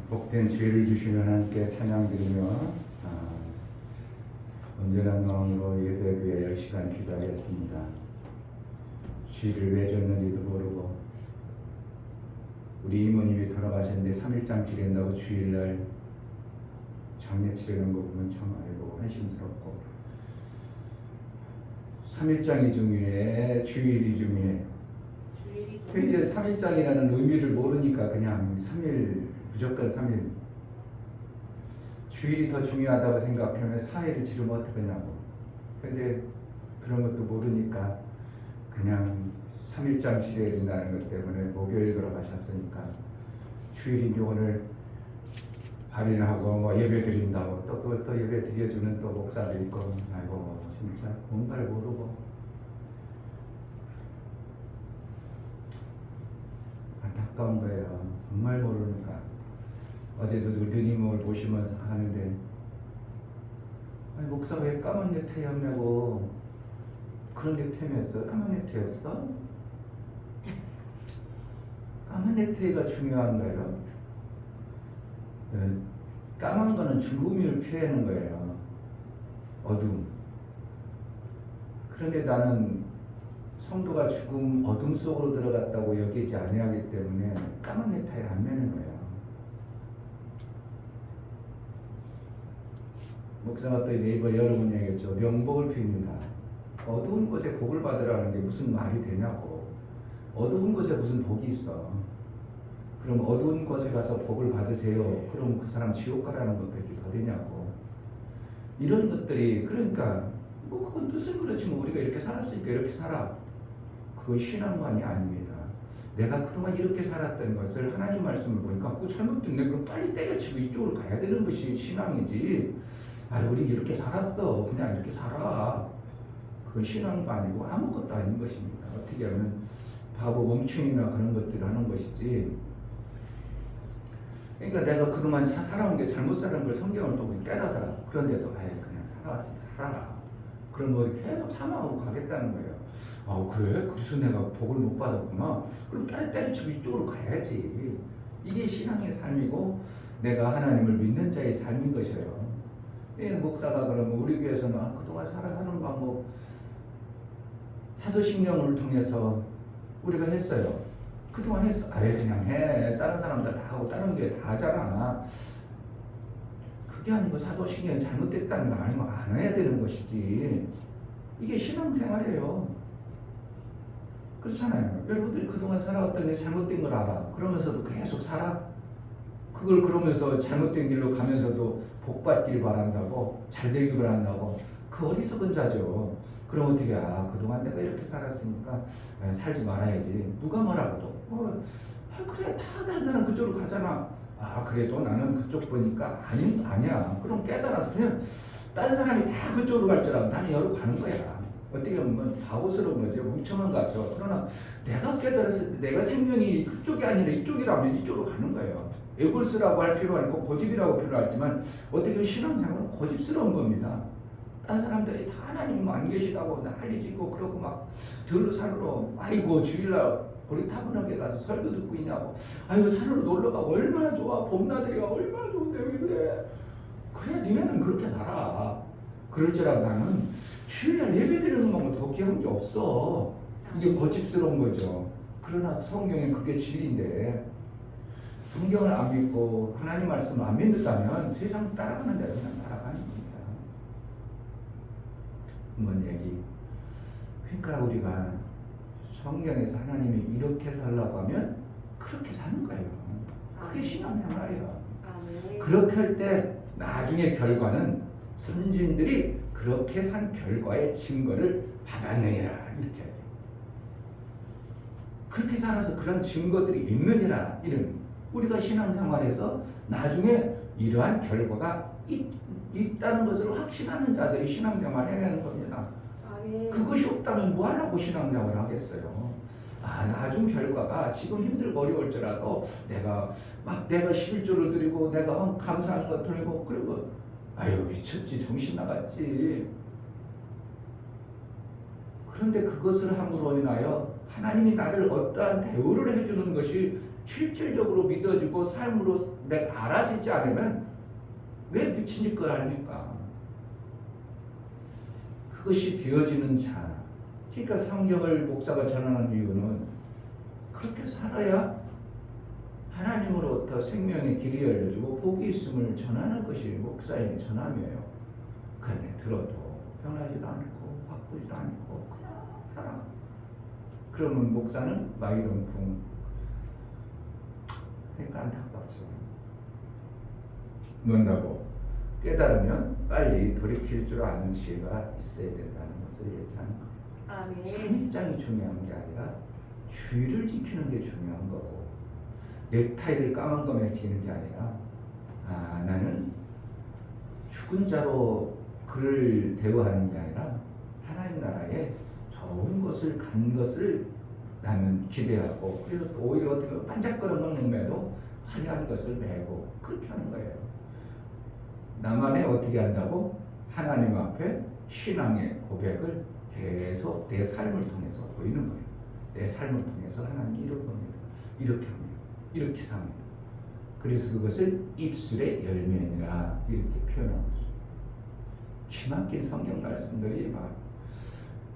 복된 죄를 주시는 하나님께 찬양드리며 온전한 마음으로 예배 위에 10시간 기도하겠습니다. 죄를 왜 졌는지도 모르고 우리 이모님이 돌아가셨는데 3일장 지낸다고 주일날 장례 치르는 거 보면 참 아이고 한심스럽고 3일장이 중요해 주일이 중요해. 이제 3일장이라는 의미를 모르니까 그냥 3일 무조건 3일 주일이 더 중요하다고 생각하면 4일을 치르면 어떡하냐고. 근데 그런 것도 모르니까 그냥 3일장 치러야 된다는 것 때문에 목요일 돌아가셨으니까 주일인데 오늘 발인하고 뭐 예배 드린다고 또 그걸 또 예배 드려주는 또 목사도 있고 아이고 진짜 뭔가를 모르고 안타까운 거예요. 정말 모르니까. 어제도 누님을 보시면서 하는데 아니 목사 왜 까만 넥타이였냐고. 그런 넥타이였어? 까만 넥타이였어? 까만 넥타이가 중요한가요? 네. 까만 거는 죽음을 피하는 거예요. 어둠. 그런데 나는 성도가 죽음 어둠 속으로 들어갔다고 여기지 아니하기 때문에 까만 넥타이를 안 매는 거예요. 목사가 또 네이버 여러분 얘기했죠. 명복을 빕니다. 어두운 곳에 복을 받으라는 게 무슨 말이 되냐고. 어두운 곳에 무슨 복이 있어. 그럼 어두운 곳에 가서 복을 받으세요. 그럼 그 사람 지옥 가라는 것밖에 더 되냐고. 이런 것들이 그러니까 뭐 그건 뜻은 그렇지 뭐 우리가 이렇게 살았으니까 이렇게 살아. 그건 신앙관이 아닙니다. 내가 그동안 이렇게 살았던 것을 하나님 말씀을 보니까 그거 잘못됐네. 그럼 빨리 때려치고 이쪽으로 가야 되는 것이 신앙이지. 아, 우리 이렇게 살았어. 그냥 이렇게 살아. 그건 신앙도 아니고 아무것도 아닌 것입니다. 어떻게 하면 바보 멍충이나 그런 것들을 하는 것이지. 그러니까 내가 그동안 살아온 게 잘못 살은 걸 성경을 보고 깨닫아라. 그런데도 아예 그냥 살아왔으니까 살아라. 그럼 뭐 계속 사망하고 가겠다는 거예요. 아 그래? 그래서 내가 복을 못 받았구나. 그럼 때려치고 이쪽으로 가야지. 이게 신앙의 삶이고 내가 하나님을 믿는 자의 삶인 것이에요. 목사가 그러면 우리 교회에서는 그동안 살아가는 방법 사도신경을 통해서 우리가 했어요. 그동안 했어. 아예 그냥 해. 다른 사람들 다 하고 다른 교회 다 하잖아. 그게 아니고 사도신경이 잘못됐다는 걸 알면 안 해야 되는 것이지. 이게 신앙생활이에요. 그렇잖아요. 여러분들이 그동안 살아왔던 게 잘못된 걸 알아. 그러면서도 계속 살아. 그걸 그러면서 잘못된 길로 가면서도 복 받기를 바란다고, 잘 되기를 바란다고. 그 어리석은 자죠. 그럼 어떻게 그동안 내가 이렇게 살았으니까 살지 말아야지. 누가 뭐라고도. 그래 다 나는 그쪽으로 가잖아. 그래도 나는 그쪽 보니까 아니야. 그럼 깨달았으면 다른 사람이 다 그쪽으로 갈 줄 알고 나는 여기로 가는 거야. 어떻게 보면 바보스러운 거죠. 뭉쳐만 가죠. 그러나 내가 깨달았을 때 내가 생명이 그쪽이 아니라 이쪽이라면 이쪽으로 가는 거예요. 애골스라고 할 필요 아니고 고집이라고 필요하지만 어떻게 보면 신앙생활은 고집스러운 겁니다. 다른 사람들이 다 하나님 안 계시다고 난리 짓고 그러고 막 들로 산으로 아이고 주일날 우리 타분하게 가서 설교 듣고 있냐고. 아이고 산으로 놀러가고 얼마나 좋아. 봄나들이가 얼마나 좋은데 왜 그래. 그래 니네는 그렇게 살아. 그럴 줄 알고 나는 주일날 예배 드리는 것만 더 귀한 게 없어. 이게 고집스러운 거죠. 그러나 성경에 그게 진리인데 성경을 안 믿고 하나님 말씀을 안 믿는다면 세상 따라가는 대로 그냥 따라가는 겁니다. 뭔 얘기? 그러니까 우리가 성경에서 하나님이 이렇게 살라고 하면 그렇게 사는 거예요. 그게 신앙생활이에요. 그렇게 할 때 나중에 결과는 선진들이 그렇게 산 결과의 증거를 받았느니라 이렇게 해요. 그렇게 살아서 그런 증거들이 있느니라 이런 우리가 신앙생활에서 나중에 이러한 결과가 있다는 것을 확신하는 자들이 신앙생활을 해내는 겁니다. 그것이 없다면 뭐 하려고 신앙생활을 하겠어요. 나중 결과가 지금 힘들고 어려울지라도 내가 11조를 드리고 내가 감사하는 것 드리고 그리고 미쳤지 정신 나갔지. 그런데 그것을 함으로 인하여 하나님이 나를 어떠한 대우를 해주는 것이 실질적으로 믿어지고 삶으로 내가 알아지지 않으면 왜 미친 짓을 합니까? 그것이 되어지는 자. 그러니까 성경을 목사가 전하는 이유는 그렇게 살아야 하나님으로부터 생명의 길이 열려지고 복이 있음을 전하는 것이 목사의 전함이에요. 그런데 들어도 변하지도 않고 바꾸지도 않고 그냥 살아. 그러면 목사는 마이동풍. 그러니까 안타깝죠. 뭔다고? 깨달으면 빨리 돌이킬 줄 아는 지혜가 있어야 된다는 것을 얘기하는 거예요. 아멘. 삼일장이 중요한 게 아니라 주의를 지키는 게 중요한 거고, 넥타이를 까만 거 매치는 게 아니라 나는 죽은 자로 그를 대우하는 게 아니라 하나님 나라에 좋은 것을 간 것을 나는 기대하고, 그래서 오히려 어떻게 보면 반짝거리는 몸매도 화려한 것을 메고 그렇게 하는 거예요. 나만의 어떻게 한다고? 하나님 앞에 신앙의 고백을 계속 내 삶을 통해서 보이는 거예요. 내 삶을 통해서 하나님이 이렇게 봅니다. 이렇게 합니다. 이렇게 삽니다. 그래서 그것을 입술의 열매니라 이렇게 표현하고 있어요. 기막힌 성경 말씀들이 막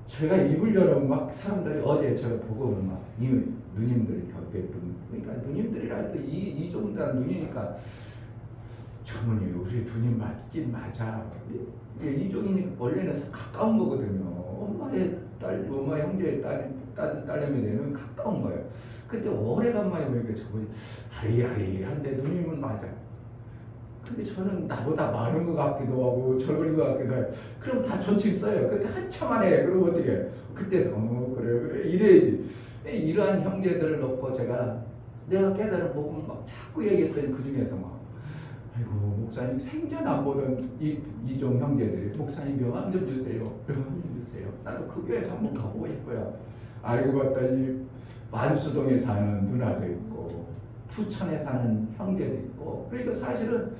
제가 입을 열어보면 막 사람들이 어제 제가 보고 막 누님들 곁에 분, 그러니까 누님들이라도 이 정도는 눈이니까 저분이 우리 누님 맞긴 맞아. 이종이니까 원래는 가까운 거거든요. 엄마의 딸, 엄마의 형제의 딸내미 되면 가까운 거예요. 근데 오래간만에 보니까 저분이 아리아리한데 누님은 맞아. 근데 저는 나보다 많은 것 같기도 하고 적은 것 같기도 해요. 그럼 다 존칭 써요. 근데 한참 만에 그럼 어떻게 해요? 그때서 그래 이래야지. 이러한 형제들을 놓고 내가 깨달은 복음을 막 자꾸 얘기했더니 그 중에서 막 아이고 목사님 생전 안 보던 이종 형제들이 목사님 명함 좀 주세요. 명함 좀 주세요. 나도 그 교회 한번 가보고 싶어요. 알고 봤더니 만수동에 사는 누나도 있고 부천에 사는 형제도 있고, 그러니까 사실은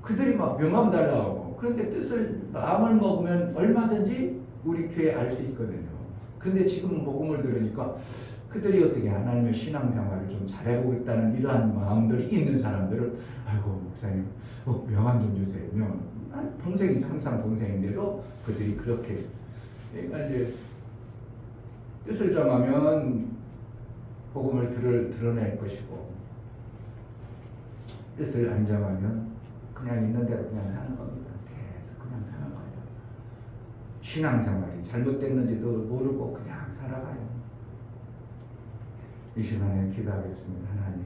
그들이 막 명함 달라고. 그런데 마음을 먹으면 얼마든지 우리 교회에 알 수 있거든요. 근데 지금 복음을 들으니까 그들이 어떻게 하나님의 신앙생활을 좀 잘해보고 있다는 이러한 마음들이 있는 사람들을 아이고 목사님 명함 좀 주세요. 명함. 동생이 항상 동생인데도 그들이 그렇게, 그러니까 이제 뜻을 정하면 복음을 드러낼 것이고, 뜻을 안 정하면 그냥 있는 대로 그냥 하는 겁니다. 계속 그냥 하는 거예요. 신앙생활이 잘못됐는지도 모르고 그냥 살아가요. 이 시간에 기도하겠습니다. 하나님,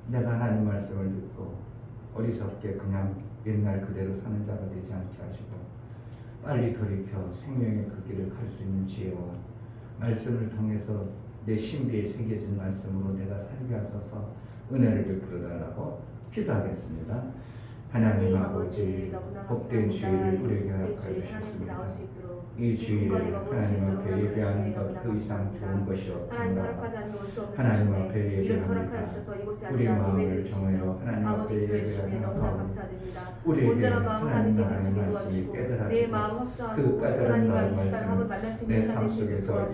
내가 하나님 말씀을 듣고 어리석게 그냥 옛날 그대로 사는 자가 되지 않게 하시고 빨리 돌이켜 생명의 그 길을 갈 수 있는 지혜와 말씀을 통해서 내 신비에 새겨진 말씀으로 내가 살게 하소서 은혜를 베풀어 달라고 기도하겠습니다. 하나님 아버지, 복된 주의를 우리에게 허락하여 주셨습니다. 이 주의를 하나님 앞에 예배하는 것 그 이상 좋은 것이 없습니다. 하나님 앞에 예배합니다. 우리 마음을 정하여 하나님 앞에 예배하는 가운데 우리에게 하나님 나라의 말씀이 깨달아지고 그 깨달은 말씀을 내 삶 속에서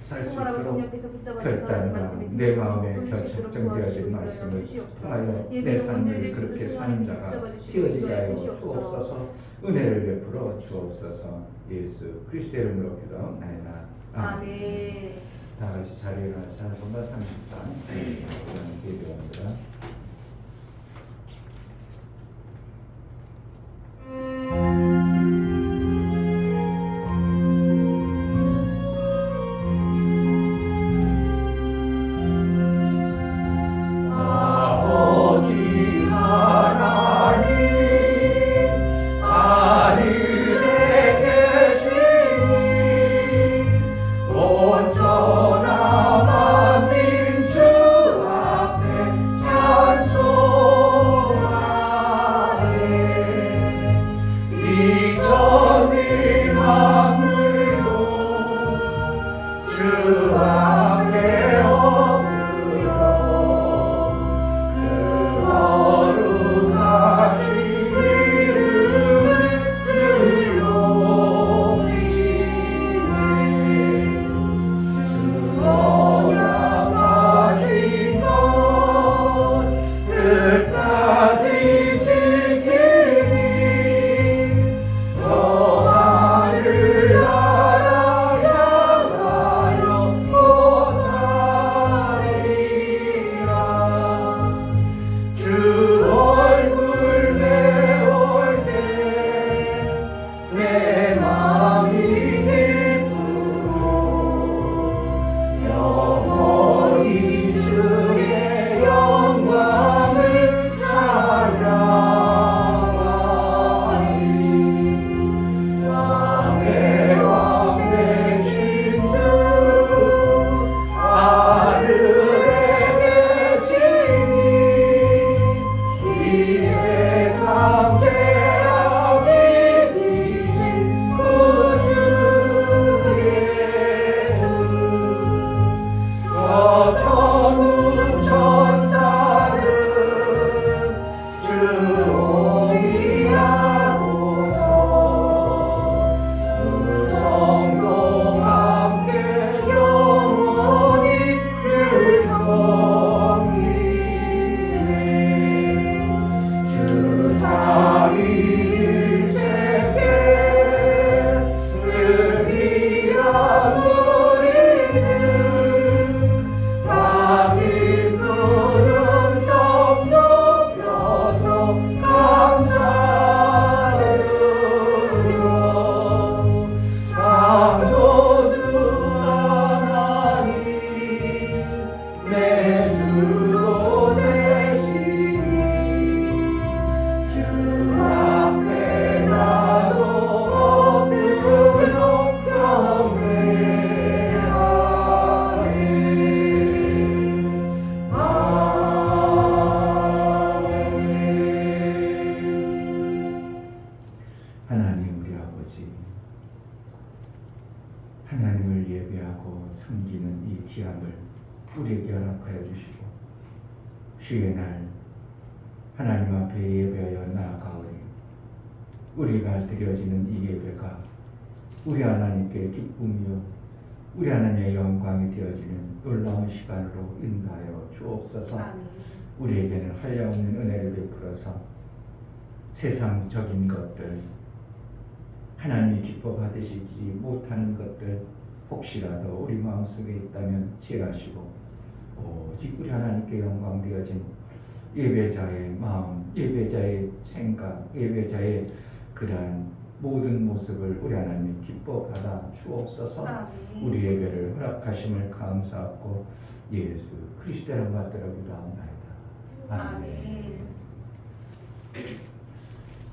살 수 있도록 결단과 내 마음에 적정되어진 말씀을 통하여 내 삶을 그렇게 사는 자가 되어지게 하여 주옵소서. 은혜를 베풀어 주옵소서. 예수 그리스도의 이름으로 기도하옵나이다. 아멘. 다 같이 자리에 일어나서 손과 30단 기도합니다. 온전한 만민주 앞에 하나님을 예배하고 섬기는 이 기함을 우리에게 허락하여 주시고, 주의 날 하나님 앞에 예배하여 나아가오니 우리가 드려지는 이 예배가 우리 하나님께 기쁨이요 우리 하나님의 영광이 되어지는 놀라운 시간으로 인도하여 주옵소서. 우리에게는 한량없는 은혜를 베풀어서 세상적인 것들, 하나님이 기뻐 받으시지 못하는 것들 혹시라도 우리 마음속에 있다면 제하시고, 오직 우리 하나님께 영광 되어진 예배자의 마음, 예배자의 생각, 예배자의 그러한 모든 모습을 우리 하나님 기뻐 받아 주옵소서. 우리 예배를 허락하심을 감사하고 예수 그리스도의 이름 받들어 기도합니다. 아멘.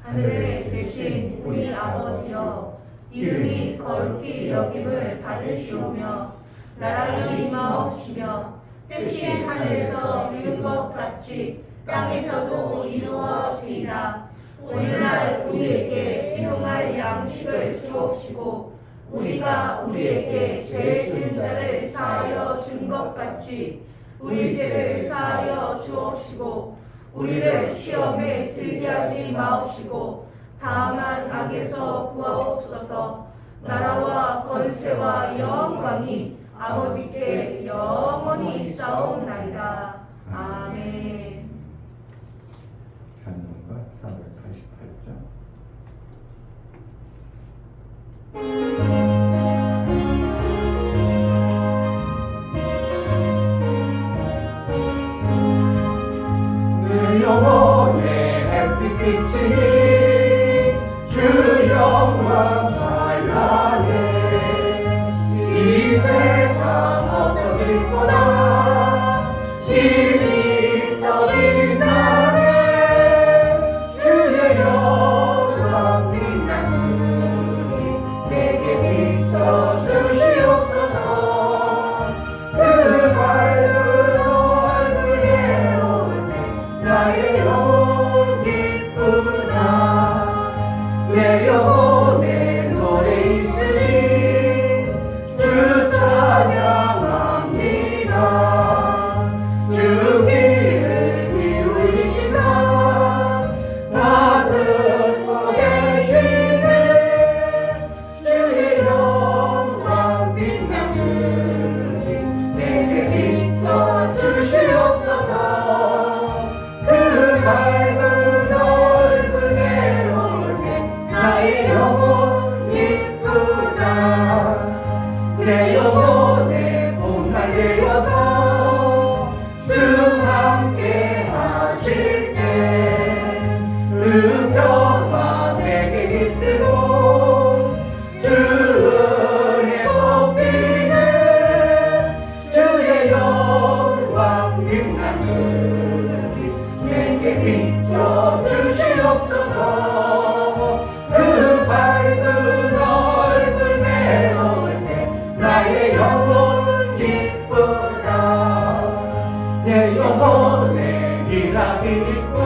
하늘에 계신 우리 아버지여, 이름이 거룩히 여김을 받으시오며 나라가 임하옵시며 뜻이 하늘에서 이룬 것 같이 땅에서도 이루어지이다. 오늘날 우리에게 일용할 양식을 주옵시고, 우리가 우리에게 죄 지은 자를 사하여 준 것 같이 우리 죄를 사하여 주옵시고, 우리를 시험에 들게 하지 마옵시고 다만 악에서 구하옵소서. 나라와 권세와 영광이 아버지께 영원히 있사옵나이다. 아멘. 찬송가 488장. 영혼의 햇빛 비치니 주 영광 찬란해. 이 세상 어떤 빛보다 이미 떠 빛나네. 주의 영광 빛나는 내게 비춰 주시옵소서. 그 밝은 얼굴에 올 때 나의 영혼 기쁘다. 내 영혼에 노래 있으니 주 찬양합니다. 주 귀를 기울이시사 나 듣고 계시네. 주의 영광 빛나는 내게 비춰 주시옵소서. 그 밝은 얼굴에 올 때 나의 그 평화 내게 깃들고 주 은혜 꽃비는 주의 영광 빛나는 내게 비춰 주시옵소서. 그 밝은 얼굴 내올 때 나의 영혼 기쁘다. 내 영혼에 기락이 있고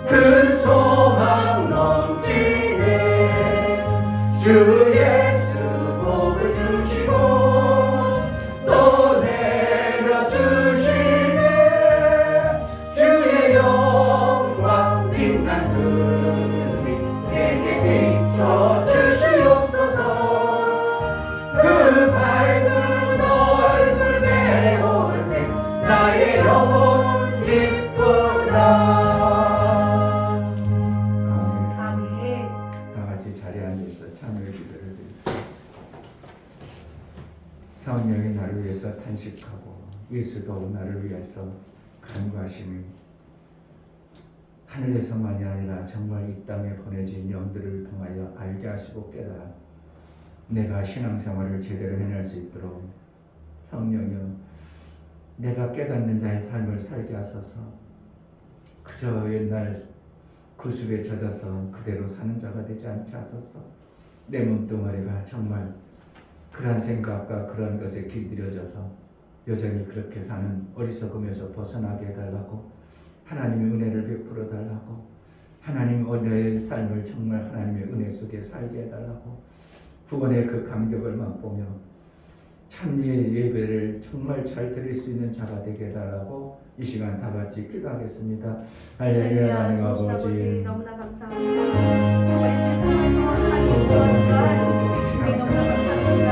큰 소망 넘치네. 주 예수 복을 주시고 또 내려주시네. 주의 영광 빛난 그 빛 내게 비춰 주시옵소서. 그 밝은 얼굴 내올 때 나의 영혼 기쁘다. 아멘. 다 같이 자리에 앉아서 참여의 기도를 드립니다. 성령이 나를 위해서 탄식하고 예수도 나를 위해서 간구하시니 하늘에서만이 아니라 정말 이 땅에 보내진 영들을 통하여 알게 하시고 깨달아 내가 신앙생활을 제대로 해낼 수 있도록 성령이여 내가 깨닫는 자의 삶을 살게 하소서. 그저 옛날 구습에 젖어서 그대로 사는 자가 되지 않게 하소서. 내 몸뚱아리가 정말 그러한 생각과 그런 것에 길들여져서 여전히 그렇게 사는 어리석음에서 벗어나게 해달라고, 하나님의 은혜를 베풀어 달라고, 하나님 은혜의 삶을 정말 하나님의 은혜 속에 살게 해달라고, 구원의 그 감격을 맛보며 찬미의 예배를 정말 잘 드릴 수 있는 자가 되게 해달라고 이 시간 다 같이 기도하겠습니다. 할렐루야. 하나님 아버지, 너무나 감사합니다. 정말 주의 사랑을 동안 하나님 구하시고 하나님을 지켜주시니 너무나 감사합니다.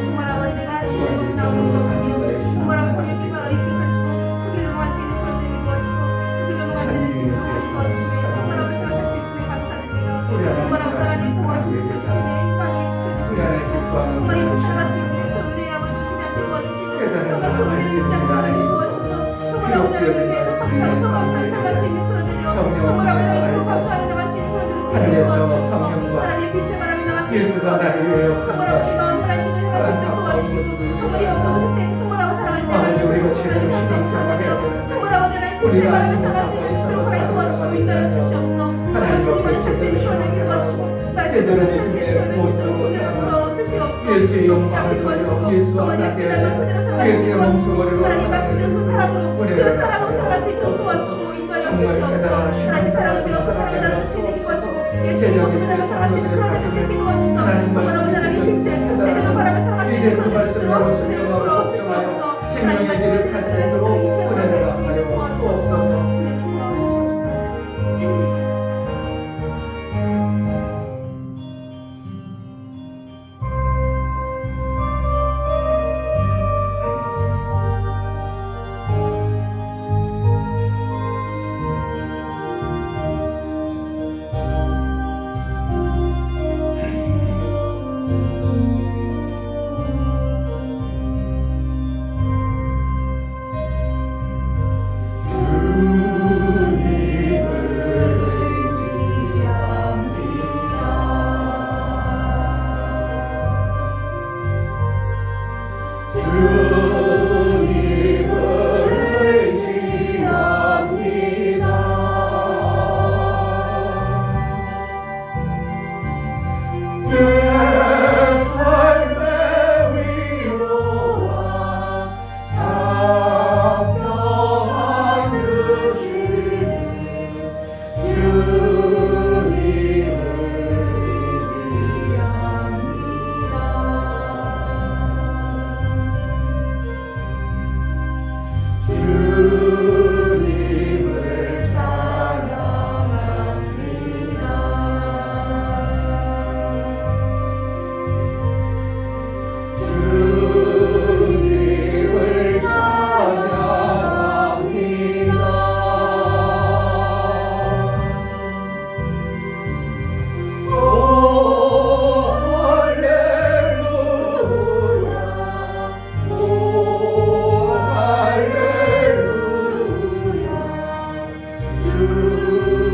정말 아버지 내가 신의 것은 아무것도 없으며 정말 아버지 성령께서 이끄셔주고 그 길로 가시는 그런 데에 도와주시고 그 길로 안 되는 신으로 도와주시며 정말 아버지 살아갈 수 있음에 감사드립니다. 정말 아버지 하나님 보호하시고 지켜주시며 가정에 지켜주시고 정말 이렇게 살아갈 수 있는데 그 은혜에 아버지 놓치지 않게 도와주시고 정말 그 은혜를 잊지 않게 살아가게 도와주셔서 정말 아버지 하나님 은혜도 감사하고 더 감사히 살아갈 수 있는 그런 데요. 정말 아버지 하나님 더 감사하며 나갈 수 있는 그런 데도 도와주셔서 하나님 빛의 바람이 나갈 수 있는 도와주시고 정말 아버지 마음 하나님께 향할 수 있도록 도와주시고 정말 이 어두운 세상 정말 아버지 사랑할 때 하나님 빛의 바람이 살수 있는 그런 데요. 정말 아버지 하나님 빛의 바람이 살아갈 수 있는 수도록 하나님 도와주시고 인도하여 주시옵소서. 정말 주님만이 살수 있는 그런 데기 도와주시고 말씀으로 살수 있는 그런 데기 스스로 그대로 불어 주시옵소서. 놓치지 않게 도와주시고 정말 예수의 날만 그대로 살아갈 수 있게 도와주시고 하나님 말씀대로 그 사랑으로 그 사랑으로 살아갈 수 있도록 도와주시고 인도하여 주시옵소서. 하나님 사랑을 배워 그 사랑을 나눠줄 수 있는 게 도와주시고 예수의 모습을 닮아 살아갈 수 있는 그런 데될 수 있게 도와주시고 정말 아버지 하나님 빛을 제대로 바라며 살아갈 수 있는 그런 데를 스스로 그대로 불어 주시옵소서. 하나님 말씀을 제대로 살아갈 수 있도록 이 시간을 내주시고 도와주시옵소서. 주님 도와주시옵소서.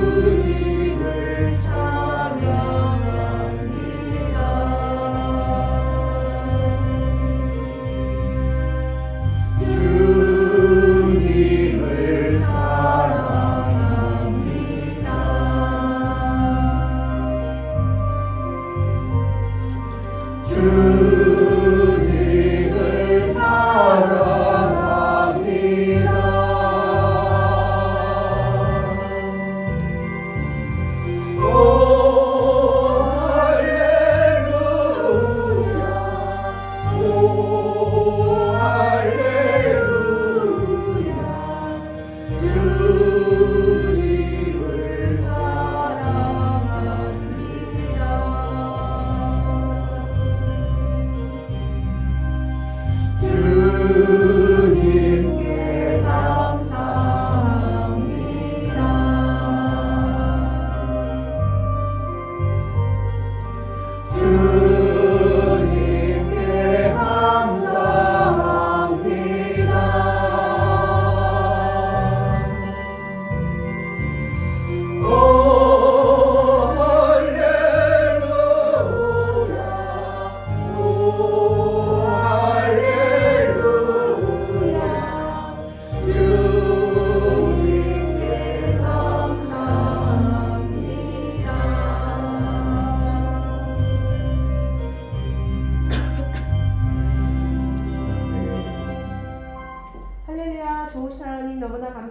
주님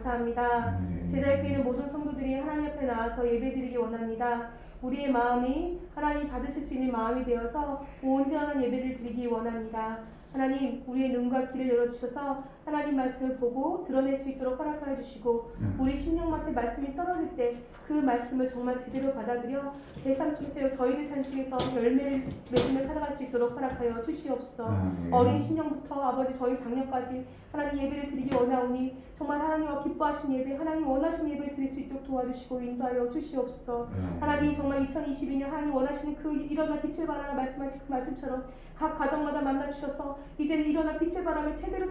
감사합니다. 제자에게 있는 모든 성도들이 하나님 앞에 나와서 예배드리기 원합니다. 우리의 마음이 하나님 받으실 수 있는 마음이 되어서 온전한 예배를 드리기 원합니다. 하나님, 우리의 눈과 귀를 열어주셔서 하나님 말씀을 보고 드러낼 수 있도록 허락하여 주시고 우리 심령한테 말씀이 떨어질 때 그 말씀을 정말 제대로 받아들여 제3 중에서 저희들 삶 중에서 열매를 맺으며 살아갈 수 있도록 허락하여 주시옵소서. 어린 심령부터 아버지 저희 장년까지 하나님 예배를 드리기 원하오니 정말 하나님과 기뻐하신 예배, 하나님 원하신 예배를 드릴 수 있도록 도와주시고 인도하여 주시옵소서. 하나님 정말 2022년 하나님 원하시는 그 일어나 빛을 발하라 말씀하신 그 말씀처럼 각 가정마다 만나주셔서 이제는 일어나 빛의 바람을 제대로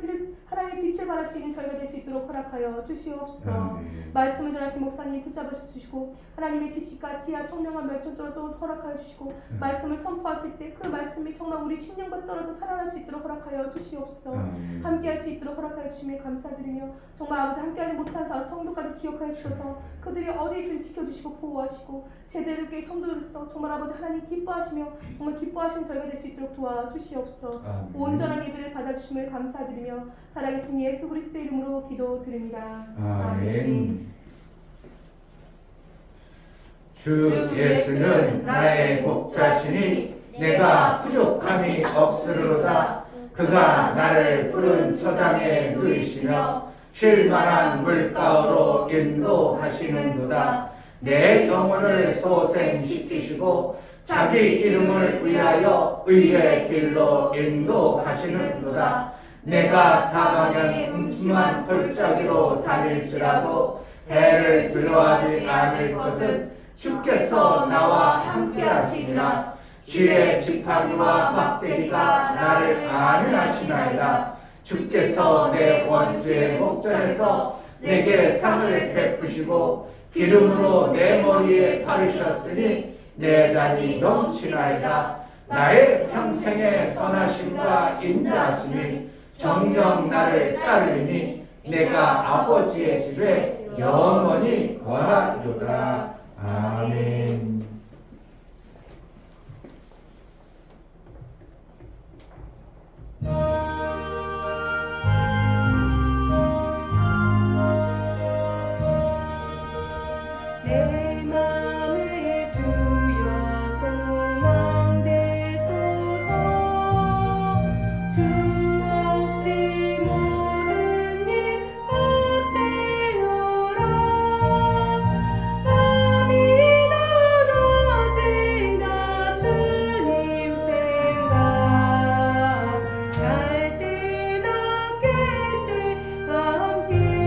하나님의 빛을 발할 수 있는 저희가 될 수 있도록 허락하여 주시옵소서. 말씀을 전하신 목사님 붙잡아 주시고 하나님의 지식과 지혜와 총명한 멸종도로 허락하여 주시고 말씀을 선포하실 때 그 말씀이 정말 우리 심령과 떨어져 살아날 수 있도록 허락하여 주시옵소서. 함께할 수 있도록 허락하여 주시며 감사드리며 정말 아버지 함께하지 못한 성도까지 기억하여 주셔서 그들이 어디든 지켜주시고 보호하시고 제대로 된 성도들로서 정말 아버지 하나님 기뻐하시며 정말 기뻐하시는 저희가 될 수 있도록 도와주시옵소서. 온전한 예배를 받아주심을 감사드리며 살아계신 예수 그리스도의 이름으로 기도드립니다. 아멘. 주 예수는 나의 목자시니 내가 부족함이 없으리로다. 그가 나를 푸른 초장에 누이시며 쉴 만한 물가로 인도하시는도다. 내 영혼을 소생시키시고 자기 이름을 위하여 의의 길로 인도하시는도다. 내가 사방에 음침한 돌짜기로 다닐지라도 해를 두려워하지 않을 것은 주께서 나와 함께하시리라. 쥐의 지팡이와 막대기가 나를 안위하시나이다. 주께서 내 원수의 목전에서 내게 상을 베푸시고 기름으로 내 머리에 바르셨으니 내 잔이 넘치나이다. 나의 평생의 선하심과 인자하심이 정녕 나를 따르리니 내가 아버지의 집에 영원히 거하리로다. 아멘. 내 맘에 주여 소망되소서. 주 없이 모든 일 어때요라. 밤이나 낮이나 주님 생각 잘 때나 깰 때 함께하소서.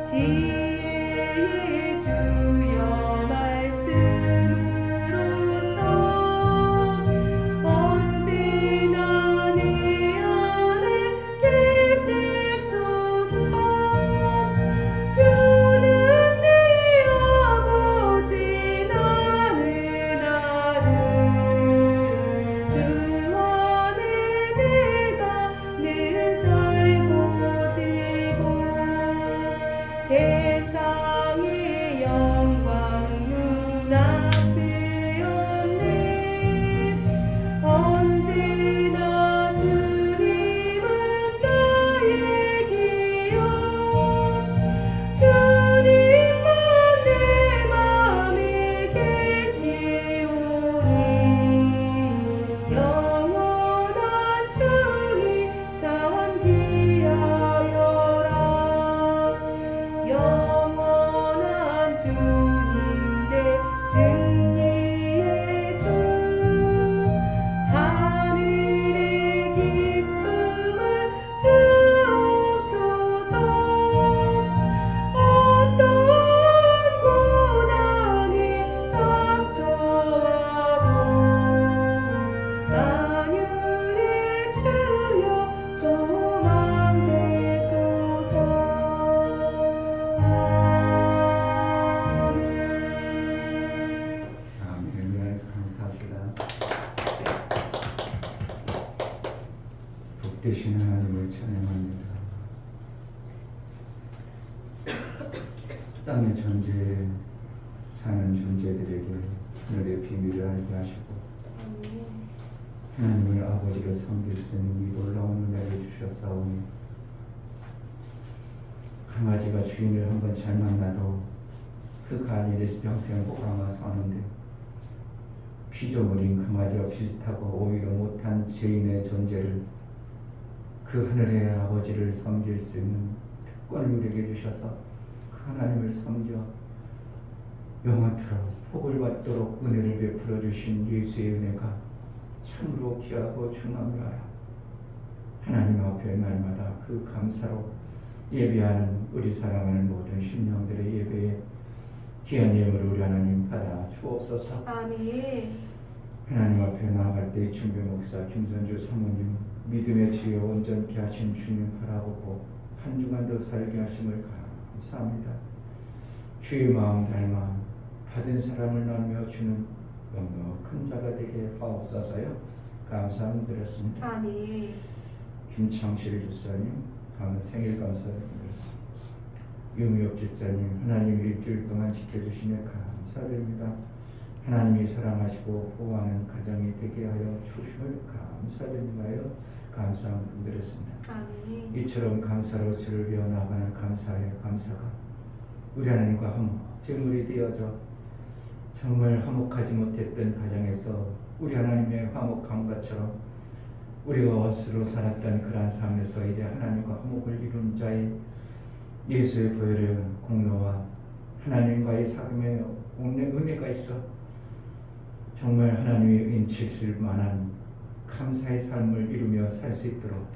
지혜의 주여 말씀으로써 언제나 내 안에 계십소서. 주는 내 아버지 나는 아들. 주 안에 내가 늘 살고 지고 세상의 영광 눈앞에 없네. 언제나 주님은 나의 기억. 주님만 내 맘에 계시오니 영원한 주님 잠기하여라. 영원한 주님 내 승리의 주. 하늘의 기쁨을 주옵소서. 어떤 고난이 닥쳐와도 만유의 주여 소망되소서. 아멘. 감사합니다. 복되신 하나님을 찬양합니다. 땅의 존재에 사는 존재들에게 하늘의 비밀을 알게 하시고 하나님을 아버지로 섬길 수 있는 이 놀라운 은혜를 주셨사오니 강아지가 주인을 한번 잘 만나도 그 간일에서 평생 호강하 사는데 피조물인 강아지와 비슷하고 오히려 못한 죄인의 존재를 그 하늘의 아버지를 섬길 수 있는 특권을 우리에게 주셔서 그 하나님을 섬겨 영원토록 복을 받도록 은혜를 베풀어 주신 예수의 은혜가 참으로 귀하고 중함을 알아 하나님 앞에 날마다 그 감사로 예배하는 우리 사랑하는 모든 심령들의 예배에 귀한 예물을 우리 하나님 받아 주옵소서. 아멘. 하나님 앞에 나아갈 때 이충배 목사 김선주 사모님 믿음의 지혜 온전케 하신 주님 바라보고 한 주간 더 살게 하심을 감사합니다. 주의 마음 닮아 받은 사람을 나누며 주는 큰 자가 되게 하옵소서요. 감사함 드렸습니다. 아멘. 김창실 집사님 생일 감사드립니다. 유미옥 집사님 하나님 일주일 동안 지켜주시며 감사드립니다. 하나님이 사랑하시고 보호하는 가정이 되게 하여 주심을 감사드리며 감사함 드렸습니다. 아멘. 이처럼 감사로 주를 위하여 나가는 감사의 감사가 우리 하나님과 화목 제물이 되어져 정말 화목하지 못했던 가정에서 우리 하나님의 화목한 것처럼 우리가 원수로 살았던 그러한 삶에서 이제 하나님과 화목을 이룬 자의 예수의 보혈의 공로와 하나님과의 사귐의 은혜가 있어 정말 하나님이 인치실 만한 감사의 삶을 이루며 살 수 있도록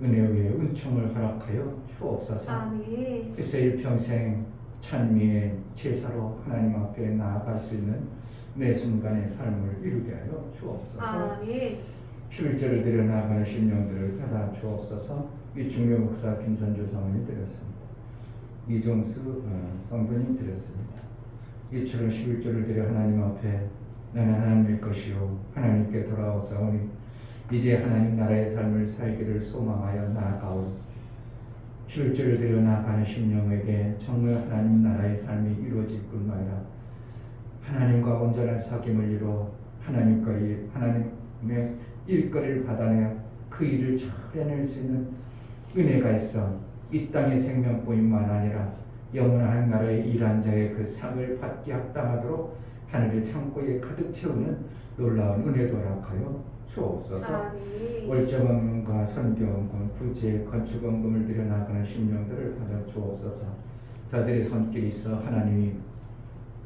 은혜 위에 은총을 허락하여 주옵소서. 아멘. 그래서 일평생 찬미의 제사로 하나님 앞에 나아갈 수 있는 매 순간의 삶을 이루게 하여 주옵소서. 아멘. 11절을 드려 나아가는 심령들을 받아 주옵소서. 이충배 목사 김선주 사모님 드렸습니다. 이종수 성도님 드렸습니다. 이처럼 11절을 드려 하나님 앞에 나는 하나님의 것이요 하나님께 돌아오사오니 이제 하나님 나라의 삶을 살기를 소망하여 나아가오. 11절을 드려 나아가는 심령에게 정말 하나님 나라의 삶이 이루어질 뿐만 아니라 하나님과 온전한 사귐을 이루어 하나님의 일거리를 받아내어 그 일을 잘 해낼 수 있는 은혜가 있어 이 땅의 생명뿐만 아니라 영원한 나라의 일한 자의 그 상을 받게 합당하도록 하늘의 창고에 가득 채우는 놀라운 은혜도 허락하여 주옵소서. 아멘. 월정원금과 선교원금, 부재, 건축원금을 들여 나가는 심령들을 받아 주옵소서. 저들의 손길이 있어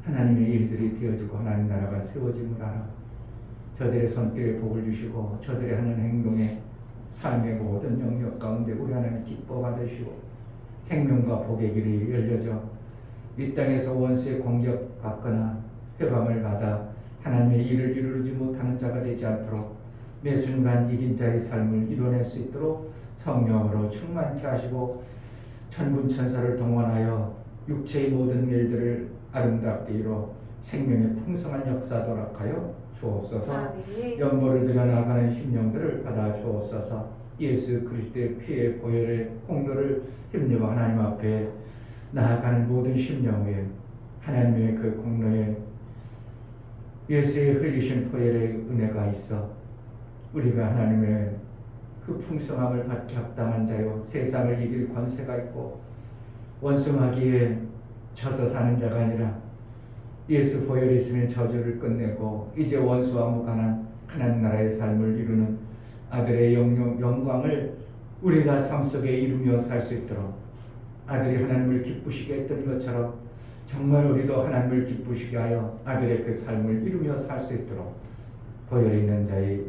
하나님의 일들이 되어지고 하나님 나라가 세워짐을 알아 저들의 손길에 복을 주시고 저들의 하는 행동에 삶의 모든 영역 가운데 우리 하나님 기뻐 받으시고 생명과 복의 길이 열려져 이 땅에서 원수의 공격받거나 회방을 받아 하나님의 일을 이루지 못하는 자가 되지 않도록 매 순간 이긴 자의 삶을 이뤄낼 수 있도록 성령으로 충만케 하시고 천군 천사를 동원하여 육체의 모든 일들을 아름답게 이루어 생명의 풍성한 역사도 허락하여 주옵소서. 아멘. 연보를 들여 나가는 심령들을 받아 주옵소서. 예수 그리스도의 피의 보혈의 공로를 힘입어 하나님 앞에 나아가는 모든 심령 위에 하나님의 그 공로에 예수의 흘리신 보혈의 은혜가 있어 우리가 하나님의 그 풍성함을 받게 합당한 자요 세상을 이길 권세가 있고 원수마귀에 져서 사는 자가 아니라 예수 보혈이 있으면 저주를 끝내고 이제 원수와 무관한 하나님 나라의 삶을 이루는 아들의 영광을 우리가 삶 속에 이루며 살 수 있도록 아들이 하나님을 기쁘시게 했던 것처럼 정말 우리도 하나님을 기쁘시게 하여 아들의 그 삶을 이루며 살 수 있도록 보혈이 있는 자의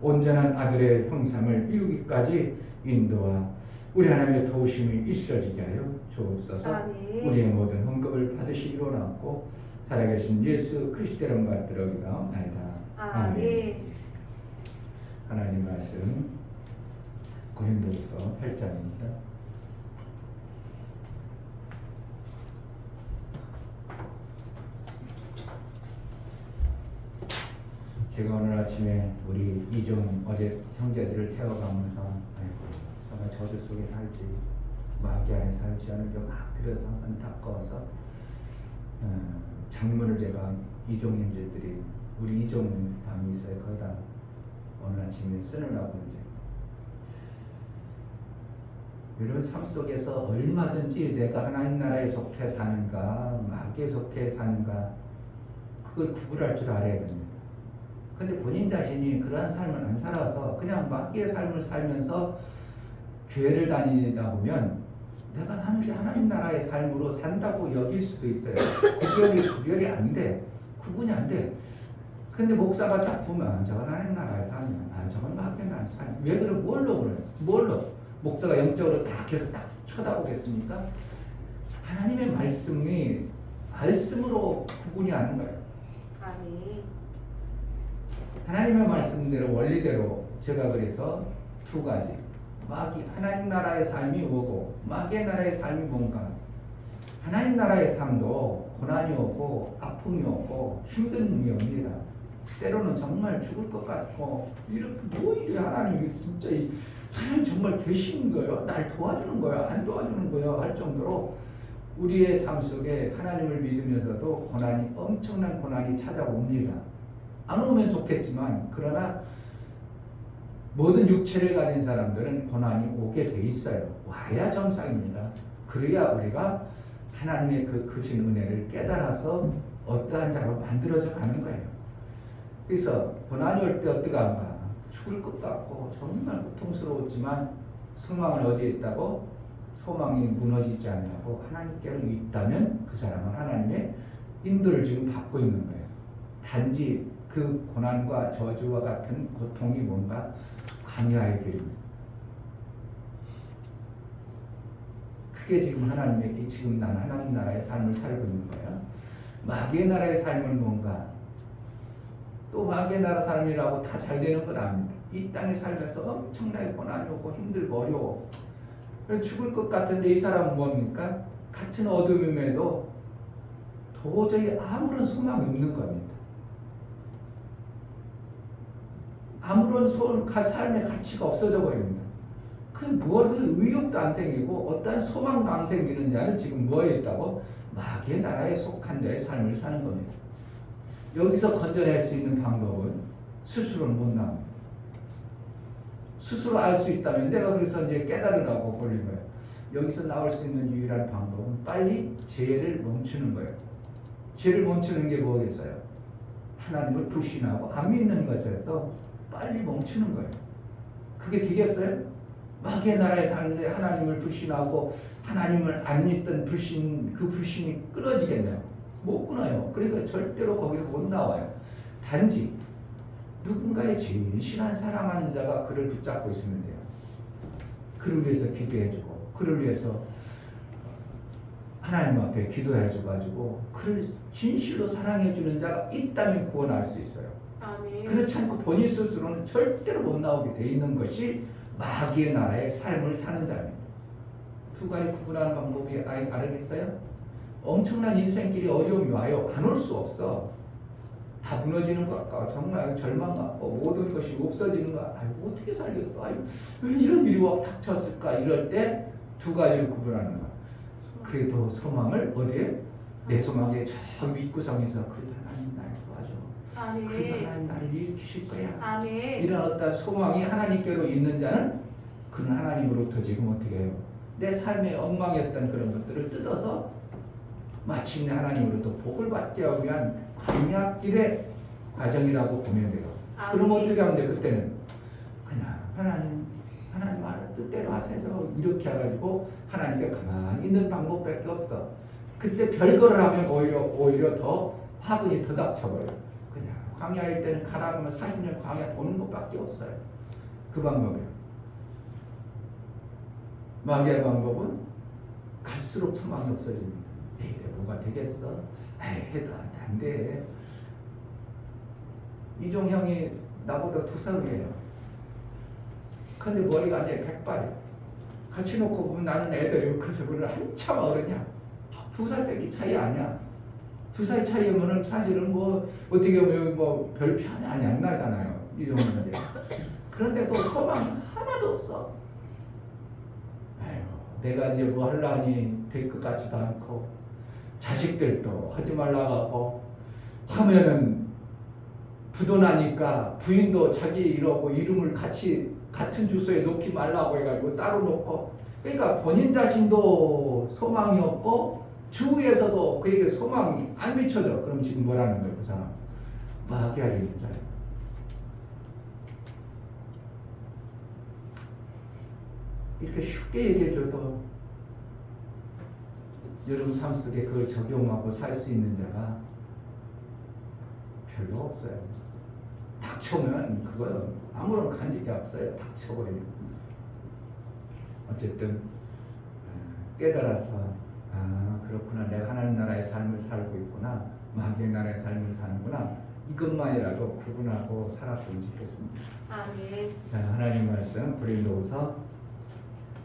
온전한 아들의 형상을 이루기까지 인도와 우리 하나님의 도우심이 있어지게 하여 주옵소서. 아멘. 우리의 모든 헌금을 받으시기로 나왔고 살아계신 예수 그리스도의 이름 받들어 기도하옵나이다. 아멘. 하나님 말씀 고린도후서 8장입니다. 제가 오늘 아침에 우리 이종 어제 형제들을 태워가면서 정말 저주 속에 살지 마귀 안에 살지 않은 게 막 들여서 안타까워서 장문을 제가 이종 형제들이 우리 이종 방이 있어요. 거기다 오늘 아침에 쓰느라고 이제 여러분 삶 속에서 얼마든지 내가 하나님 나라에 속해 사는가 마귀에 속해 사는가 그걸 구분할 줄 알아야 됩니다. 근데 본인 자신이 그러한 삶을 안 살아서 그냥 마귀의 삶을 살면서 교회를 다니다 보면 내가 하나님 나라의 삶으로 산다고 여길 수도 있어요. 구별이 안 돼. 구분이 안 돼. 근데 목사가 딱 보면 저건 하나님 나라의 삶이야. 저건 마귀의 나라의 삶이야. 왜 그래? 뭘로 그래? 뭘로? 목사가 영적으로 딱 해서 딱 쳐다보겠습니까? 하나님의 말씀으로 구분이 하는 거예요. 아멘. 하나님의 말씀대로 원리대로 제가 그래서 두 가지 하나님 나라의 삶이 뭐고 마귀의 나라의 삶이 뭔가. 하나님 나라의 삶도 고난이 오고 아픔이 오고 힘든 일이 옵니다. 때로는 정말 죽을 것 같고 이렇게 뭐 이래 하나님이 진짜 하나님 정말 계신 거예요? 날 도와주는 거야? 안 도와주는 거야? 할 정도로 우리의 삶 속에 하나님을 믿으면서도 엄청난 고난이 찾아옵니다. 안 오면 좋겠지만 그러나 모든 육체를 가진 사람들은 고난이 오게 돼 있어요. 와야 정상입니다. 그래야 우리가 하나님의 그 크신 은혜를 깨달아서 어떠한 자로 만들어져 가는 거예요. 그래서 고난이 올 때 어떡한가? 죽을 것 같고 정말 고통스러웠지만 소망은 어디에 있다고? 소망이 무너지지 않냐고 하나님께로 있다면 그 사람은 하나님의 인도를 지금 받고 있는 거예요. 단지 그 고난과 저주와 같은 고통이 뭔가 광야의 길입니다. 그게 지금 하나님에게 지금 나는 하나님 나라의 삶을 살고 있는 거예요. 마귀의 나라의 삶은 뭔가 또 마귀의 나라 삶이라고 다 잘 되는 건 아닙니다. 이 땅에 살면서 엄청나게 고난이 오고 힘들고 어려워 죽을 것 같은데 이 사람은 뭡니까? 같은 어둠임에도 도저히 아무런 소망이 없는 겁니다. 아무런 삶의 가치가 없어져 버립니다. 그 무엇을 의욕도 안 생기고 어떤 소망도 안 생기는 자는 지금 뭐에 있다고? 마귀의 나라에 속한 자의 삶을 사는 겁니다. 여기서 건져낼 수 있는 방법은 스스로는 못 나옵니다. 스스로 알 수 있다면 내가 그래서 이제 깨달으라고 걸린 거예요. 여기서 나올 수 있는 유일한 방법은 빨리 죄를 멈추는 거예요. 죄를 멈추는 게 뭐겠어요? 하나님을 불신하고 안 믿는 것에서 빨리 멈추는 거예요. 그게 되겠어요? 마귀의 나라에 사는데 하나님을 불신하고 하나님을 안 믿던 그 불신이 끊어지겠냐고? 못 끊어요. 그러니까 절대로 거기서 못 나와요. 단지 누군가의 진실한 사랑하는 자가 그를 붙잡고 있으면 돼요. 그를 위해서 기도해주고 그를 위해서 하나님 앞에 기도해줘가지고 그를 진실로 사랑해주는 자가 있다면 구원할 수 있어요. 아멘. 그렇지 않고 본인 스스로는 절대로 못 나오게 돼 있는 것이 마귀의 나라의 삶을 사는 자입니다. 두 가지 구분하는 방법이 알겠어요? 엄청난 인생길이 어려움이 와요. 안 올 수 없어. 다 무너지는 것 같고 정말 절망 같고 모든 것이 없어지는 것 같고 아이고 어떻게 살겠어? 아이고 왜 이런 일이 와 닥쳤을까? 이럴 때 두 가지를 구분하는 거야. 그래도 소망을 어디에? 내 소망에 저 윗구성에서 그래도 하나님 나를 도와줘. 아멘. 그래도 하나님 나를 일으키실 거야. 아멘. 이런 어떤 소망이 하나님께로 있는 자는 그는 하나님으로부터 지금 어떻게 해요? 내 삶의 엉망이었던 그런 것들을 뜯어서 마침내 하나님으로부터 복을 받게 하기 위한 광야길의 과정이라고 보면 돼요. 그럼 어떻게 하면 돼? 그때는 그냥 하나님 말을 뜻대로 하세요. 이렇게 해가지고 하나님께 가만히 있는 방법밖에 없어. 그때 별거를 하면 오히려 더 화분이 더 닥쳐버려요. 그냥 광야일 때는 가라 하면 40년 광야 도는 것밖에 없어요. 그 방법이에요. 마귀의 방법은 갈수록 소망이 없어집니다. 에이, 뭐가 되겠어? 에이, 해도 안 돼. 이종 형이 나보다 2살 위에요. 근데 머리가 이제 백발이야. 같이 놓고 보면 나는 애들이 그 소리를 한참 어르냐. 2살밖에 차이 아니야. 2살 차이면은 사실은 뭐 어떻게 보면 뭐 별 편이 안 나잖아요. 이 정도는. 그런데도 소망이 하나도 없어. 아이고, 내가 이제 뭐 하려니 될 것 같지도 않고 자식들도 하지 말라고 하면은 부도나니까 부인도 자기 이러고 이름을 같은 주소에 놓지 말라고 해가지고 따로 놓고 그러니까 본인 자신도 소망이 없고 주위에서도 그에게 소망이 안 비춰져. 그럼 지금 뭐라는 거예요, 그 사람? 마귀아적인 자예요. 이렇게 쉽게 얘기해줘도 여러분 삶 속에 그걸 적용하고 살 수 있는 자가 별로 없어요. 닥쳐오면 그건 아무런 간직이 없어요. 닥쳐버리면. 어쨌든 깨달아서 그렇구나, 내가 하나님 나라의 삶을 살고 있구나, 마귀의 나라의 삶을 사는구나, 이것만이라도 구분하고 살았으면 좋겠습니다. 아멘. 자, 하나님 말씀 고린도후서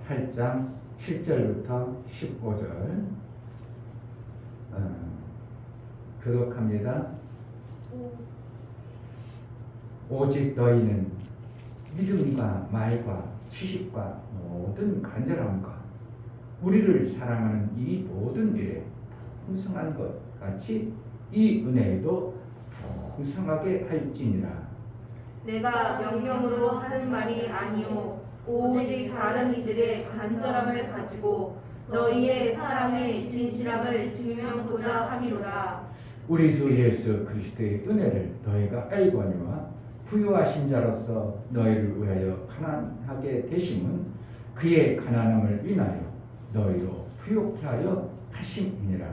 8장 7절부터 15절 교독합니다. 오직 너희는 믿음과 말과 지식과 모든 간절함과 우리를 사랑하는 이 모든 일에 풍성한 것 같이 이 은혜에도 풍성하게 할지니라. 내가 명령으로 하는 말이 아니요 오직 다른 이들의 간절함을 가지고 너희의 사랑의 진실함을 증명하고자 함이로라. 우리 주 예수 그리스도의 은혜를 너희가 알거니와 부유하신 자로서 너희를 위하여 가난하게 되심은 그의 가난함을 인하여 너희로 부욕케 하려 하심이니라.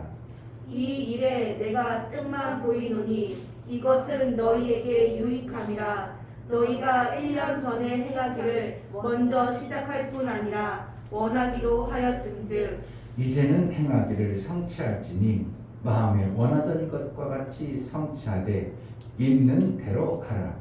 이 일에 내가 뜻만 보이노니 이것은 너희에게 유익함이라. 너희가 1년 전에 행하기를 먼저 시작할 뿐 아니라 원하기도 하였음즉 이제는 행하기를 성취할지니 마음에 원하던 것과 같이 성취하되 있는 대로 하라.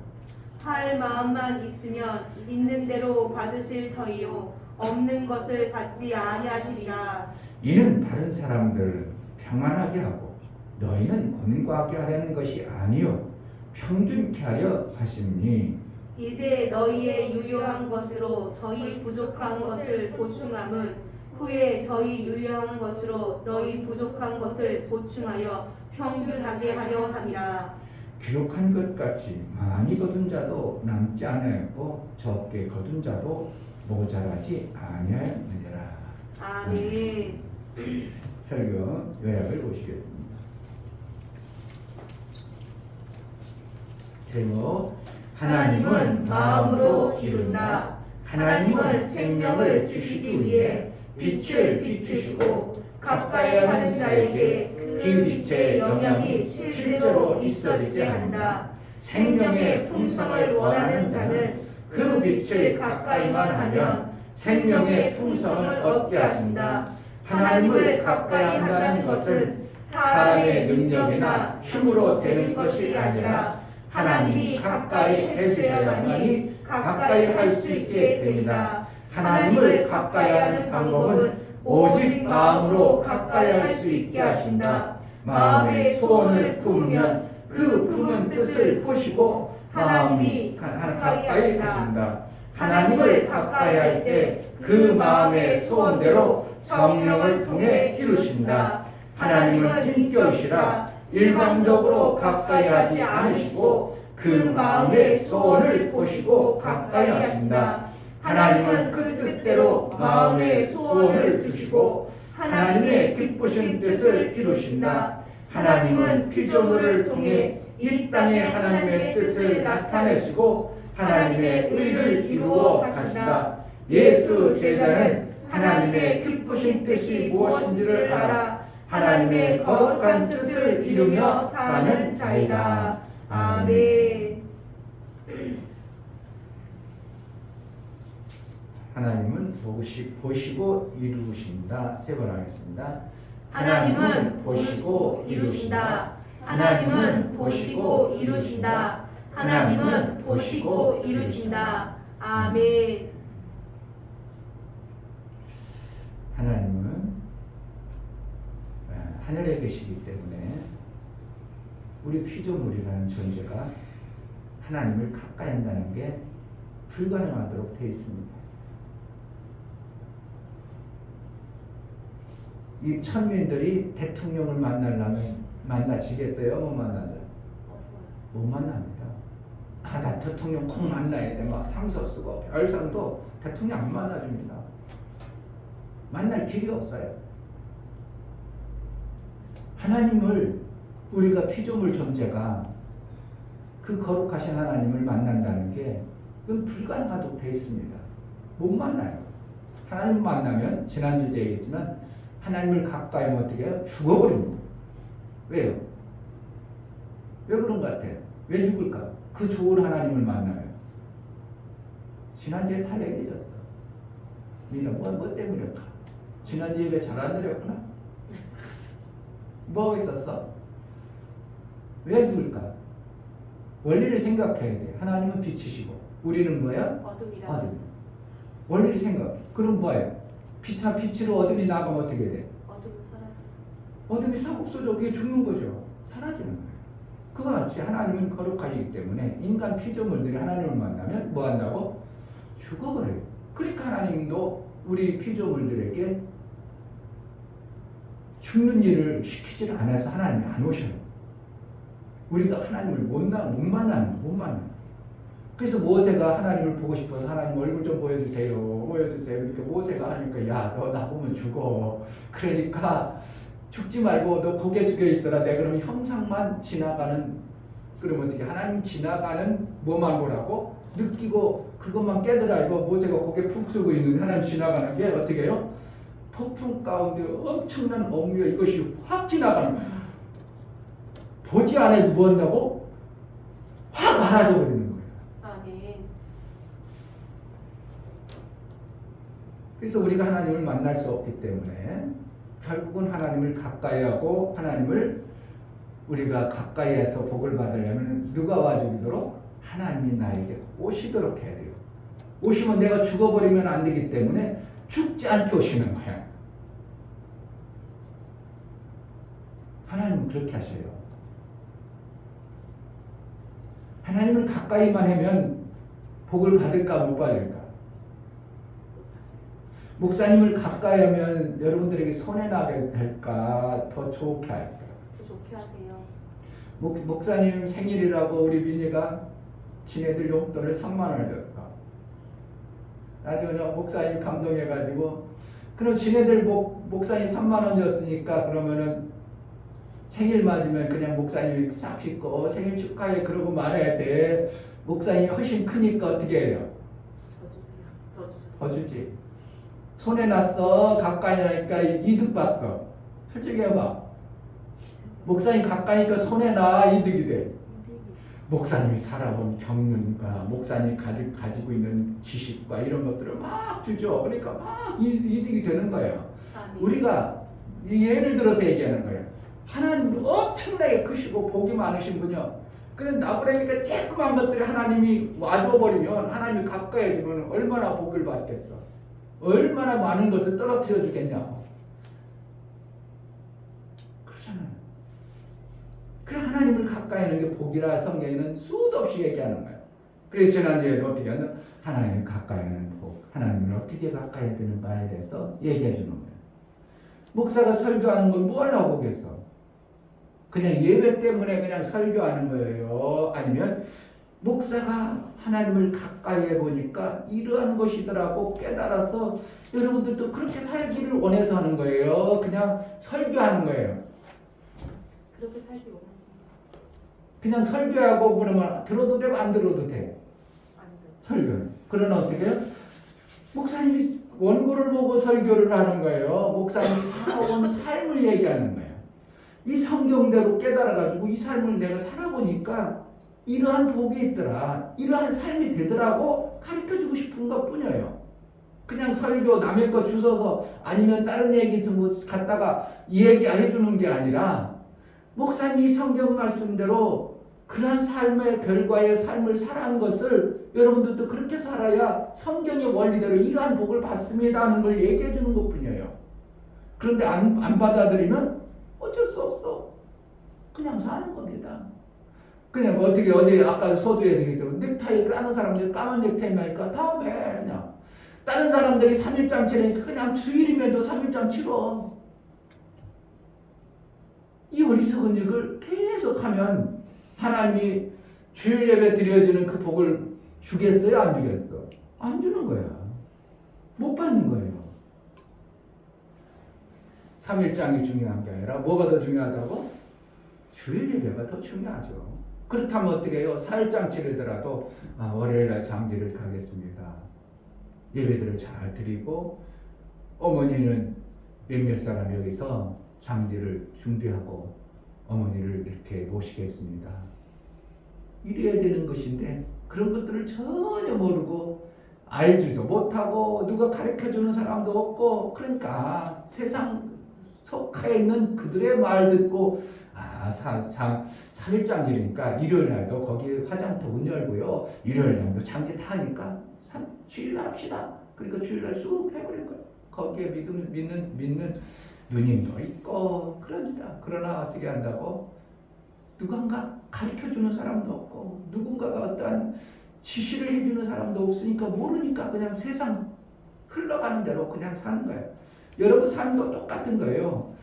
할 마음만 있으면 있는 대로 받으실 터이요 없는 것을 받지 아니하시리라. 이는 다른 사람들을 평안하게 하고 너희는 곤고하게 하려는 것이 아니요 평균케 하려 하심니 이제 너희의 유효한 것으로 저희 부족한 것을 보충함은 후에 저희 유효한 것으로 너희 부족한 것을 보충하여 평균하게 하려 함이라. 기록한 것 같이 많이 거둔 자도 남지 아니하였고 적게 거둔 자도 모자라지 아니하였느니라. 아멘. 설교 요약을 보시겠습니다. 제목 하나님은 마음으로 이룬다. 하나님은 생명을 주시기 위해 빛을 비추시고 가까이 하는 자에게 그 빛의 영향이 실제로 있어지게 한다. 생명의 풍성을 원하는 자는 그 빛을 가까이만 하면 생명의 풍성을 얻게 하신다. 하나님을 가까이 한다는 것은 사람의 능력이나 힘으로 되는 것이 아니라 하나님이 가까이 해주셔야만이 가까이 할 수 있게 됩니다. 하나님을 가까이 하는 방법은 오직 마음으로 가까이 할 수 있게 하신다. 마음의 소원을 품으면 그 품은 뜻을 보시고 하나님이 가까이 하신다. 하나님을 가까이 할 때 그 마음의 소원대로 성령을 통해 이루신다. 하나님은 인격이시라 일방적으로 가까이 하지 않으시고 그 마음의 소원을 보시고 가까이 하신다. 하나님은 그 뜻대로 마음의 소원을 두시고 하나님의 기쁘신 뜻을 이루신다. 하나님은 피조물을 통해 이 땅에 하나님의 뜻을 나타내시고 하나님의 의를 이루어 가신다. 예수 제자는 하나님의 기쁘신 뜻이 무엇인지를 알아 하나님의 거룩한 뜻을 이루며 사는 자이다. 아멘. 하나님은 보시고 이루신다. 세 번 하겠습니다. 하나님은 보시고 이루신다. 하나님은 보시고 이루신다. 하나님은 보시고 이루신다. 아멘. 하나님은 하늘에 계시기 때문에 우리 피조물이라는 존재가 하나님을 가까이 한다는 게 불가능하도록 되어 있습니다. 이 천민들이 대통령을 만나려면 만나지겠어요? 못 만나죠? 못 만납니다. 나 대통령 꼭 만나야 돼. 막 상서 쓰고 별상도 대통령 안 만나줍니다. 만날 길이 없어요. 하나님을 우리가 피조물 존재가 그 거룩하신 하나님을 만난다는 게 그건 불가능하다고 되어 있습니다. 못 만나요. 하나님 만나면 지난주에 얘기했지만 하나님을 가까이 하면 어떻게 해요? 죽어버립니다. 왜요? 왜 그런 것 같아요? 왜 죽을까? 그 좋은 하나님을 만나요. 지난주에 다 얘기해줬어. 니는 뭐 때문일까? 지난주 예배 잘 안 드렸구나? 뭐 있었어? 왜 죽을까? 원리를 생각해야 돼. 하나님은 빛이시고 우리는 뭐야? 어둠이라. 어둠. 원리를 생각해. 그럼 뭐예요? 빛으로 어둠이 나가면 어떻게 돼? 어둠은 사라져. 어둠이 싹 없어져. 그게 죽는 거죠. 사라지는 거예요. 그와 같이 하나님은 거룩하시기 때문에 인간 피조물들이 하나님을 만나면 뭐 한다고? 죽어버려요. 그러니까 하나님도 우리 피조물들에게 죽는 일을 시키질 않아서 하나님이 안 오셔요. 우리가 하나님을 못 만나는 거예요. 그래서 모세가 하나님을 보고 싶어서 하나님 얼굴 좀 보여주세요. 이렇게 모세가 하니까 야, 너 나 보면 죽어. 그러니까 죽지 말고 너 고개 숙여 있어라. 내가 그러면 형상만 지나가는, 그러면 어떻게 하나님 지나가는 뭐만 보라고? 느끼고 그것만 깨달아. 이거 모세가 고개 푹 숙고 있는 하나님 지나가는 게 어떻게 해요? 폭풍 가운데 엄청난 억류에 이것이 확 지나가는 거예요. 보지 않아도 뭐 한다고? 확 알아져 버리는 거예요. 아멘. 그래서 우리가 하나님을 만날 수 없기 때문에 결국은 하나님을 가까이 하고 하나님을 우리가 가까이해서 복을 받으려면 누가 와주도록? 하나님이 나에게 오시도록 해야 돼요. 오시면 내가 죽어버리면 안 되기 때문에 죽지 않게 오시는 거예요. 하나님은 그렇게 하셔요. 하나님을 가까이만 하면 복을 받을까 못 받을까? 목사님을 가까이 하면 여러분들에게 손해나게 될까? 더 좋게 할까? 더 좋게 하세요. 목사님 생일이라고 우리 민희가 지네들 용돈을 3만 원을 줬어. 나중에 목사님 감동해가지고 그럼 지네들 목사님 3만 원 줬으니까 그러면은 생일 맞으면 그냥 목사님이 싹 씻고 생일 축하해 그러고 말해야 돼. 목사님이 훨씬 크니까 어떻게 해요? 더 주세요. 더 주지. 손해 났어. 가까이 하니까 이득 봤어. 솔직히 해봐. 목사님 가까이니까 손해 나 이득이 돼. 목사님이 살아본 경륜과 목사님이 가지고 있는 지식과 이런 것들을 막 주죠. 그러니까 막 이득이 되는 거예요. 아멘. 우리가 예를 들어서 얘기하는 거예요. 하나님 엄청나게 크시고 복이 많으신 분이요. 그런데 나보다니까 쬐끄만 것들이 하나님이 와줘버리면 하나님이 가까이 해주면 얼마나 복을 받겠어. 얼마나 많은 것을 떨어뜨려 주겠냐고. 그렇잖아요. 그래 하나님을 가까이 하는 게 복이라 성경에는 수도 없이 얘기하는 거예요. 그래서 지난주에도 어떻게 하냐? 하나님을 가까이 하는 복, 하나님을 어떻게 가까이 해야 되는가에 대해서 얘기해 주는 거예요. 목사가 설교하는 건 뭐 하려고 보겠어? 그냥 예배 때문에 그냥 설교하는 거예요? 아니면 목사가 하나님을 가까이 해보니까 이러한 것이더라고 깨달아서 여러분들도 그렇게 살기를 원해서 하는 거예요? 그냥 설교하는 거예요? 그렇게 살기 원하는 그냥 설교하고 그러면 들어도 되고 안 들어도 돼. 안 돼. 설교는. 그러나 어떻게 해요? 목사님이 원고를 보고 설교를 하는 거예요. 목사님이 살아온 삶을 얘기하는 거예요. 이 성경대로 깨달아가지고 이 삶을 내가 살아보니까 이러한 복이 있더라. 이러한 삶이 되더라고 가르쳐주고 싶은 것 뿐이에요. 그냥 설교 남의 거 주워서 아니면 다른 얘기 뭐 갖다가 이 얘기 해주는 게 아니라 목사님이 성경 말씀대로 그러한 삶의 결과의 삶을 살아온 것을 여러분들도 그렇게 살아야 성경의 원리대로 이러한 복을 받습니다 하는 걸 얘기해 주는 것 뿐이에요. 그런데 안 받아들이면 어쩔 수 없어. 그냥 사는 겁니다. 그냥 어떻게 어제 아까 서두에서 얘기했지만 넥타이 까는 사람들이 까만 넥타이만 하니까 다음에 그냥 다른 사람들이 3일장 치니까 그냥 주일이면도 3일장 치러. 이 어리석은 일을 계속하면 하나님이 주일 예배 드려지는 그 복을 주겠어요? 안 주겠어? 안 주는 거야. 못 받는 거예요. 3일장이 중요한 게 아니라 뭐가 더 중요하다고? 주일 예배가 더 중요하죠. 그렇다면 어떻게 해요? 4일장 치르더라도 월요일날 장지를 가겠습니다. 예배들을 잘 드리고 어머니는 몇몇 사람 여기서 장지를 준비하고 어머니를 이렇게 모시겠습니다. 이래야 되는 것인데 그런 것들을 전혀 모르고 알지도 못하고 누가 가르쳐주는 사람도 없고 그러니까 세상 속하에 있는 그들의 말 듣고 3일장지니까 일요일날도 거기 화장터 문 열고요. 일요일날도 장지 다 하니까 주일날 합시다. 그러니까 주일날 쑥 해버린 거예요. 거기에 믿는 누님도 있고 그럽니다. 그러나 어떻게 한다고? 누군가 가르쳐주는 사람도 없고 누군가가 어떠한 지시를 해주는 사람도 없으니까 모르니까 그냥 세상 흘러가는 대로 그냥 사는 거예요. 여러분 삶도 똑같은 거예요.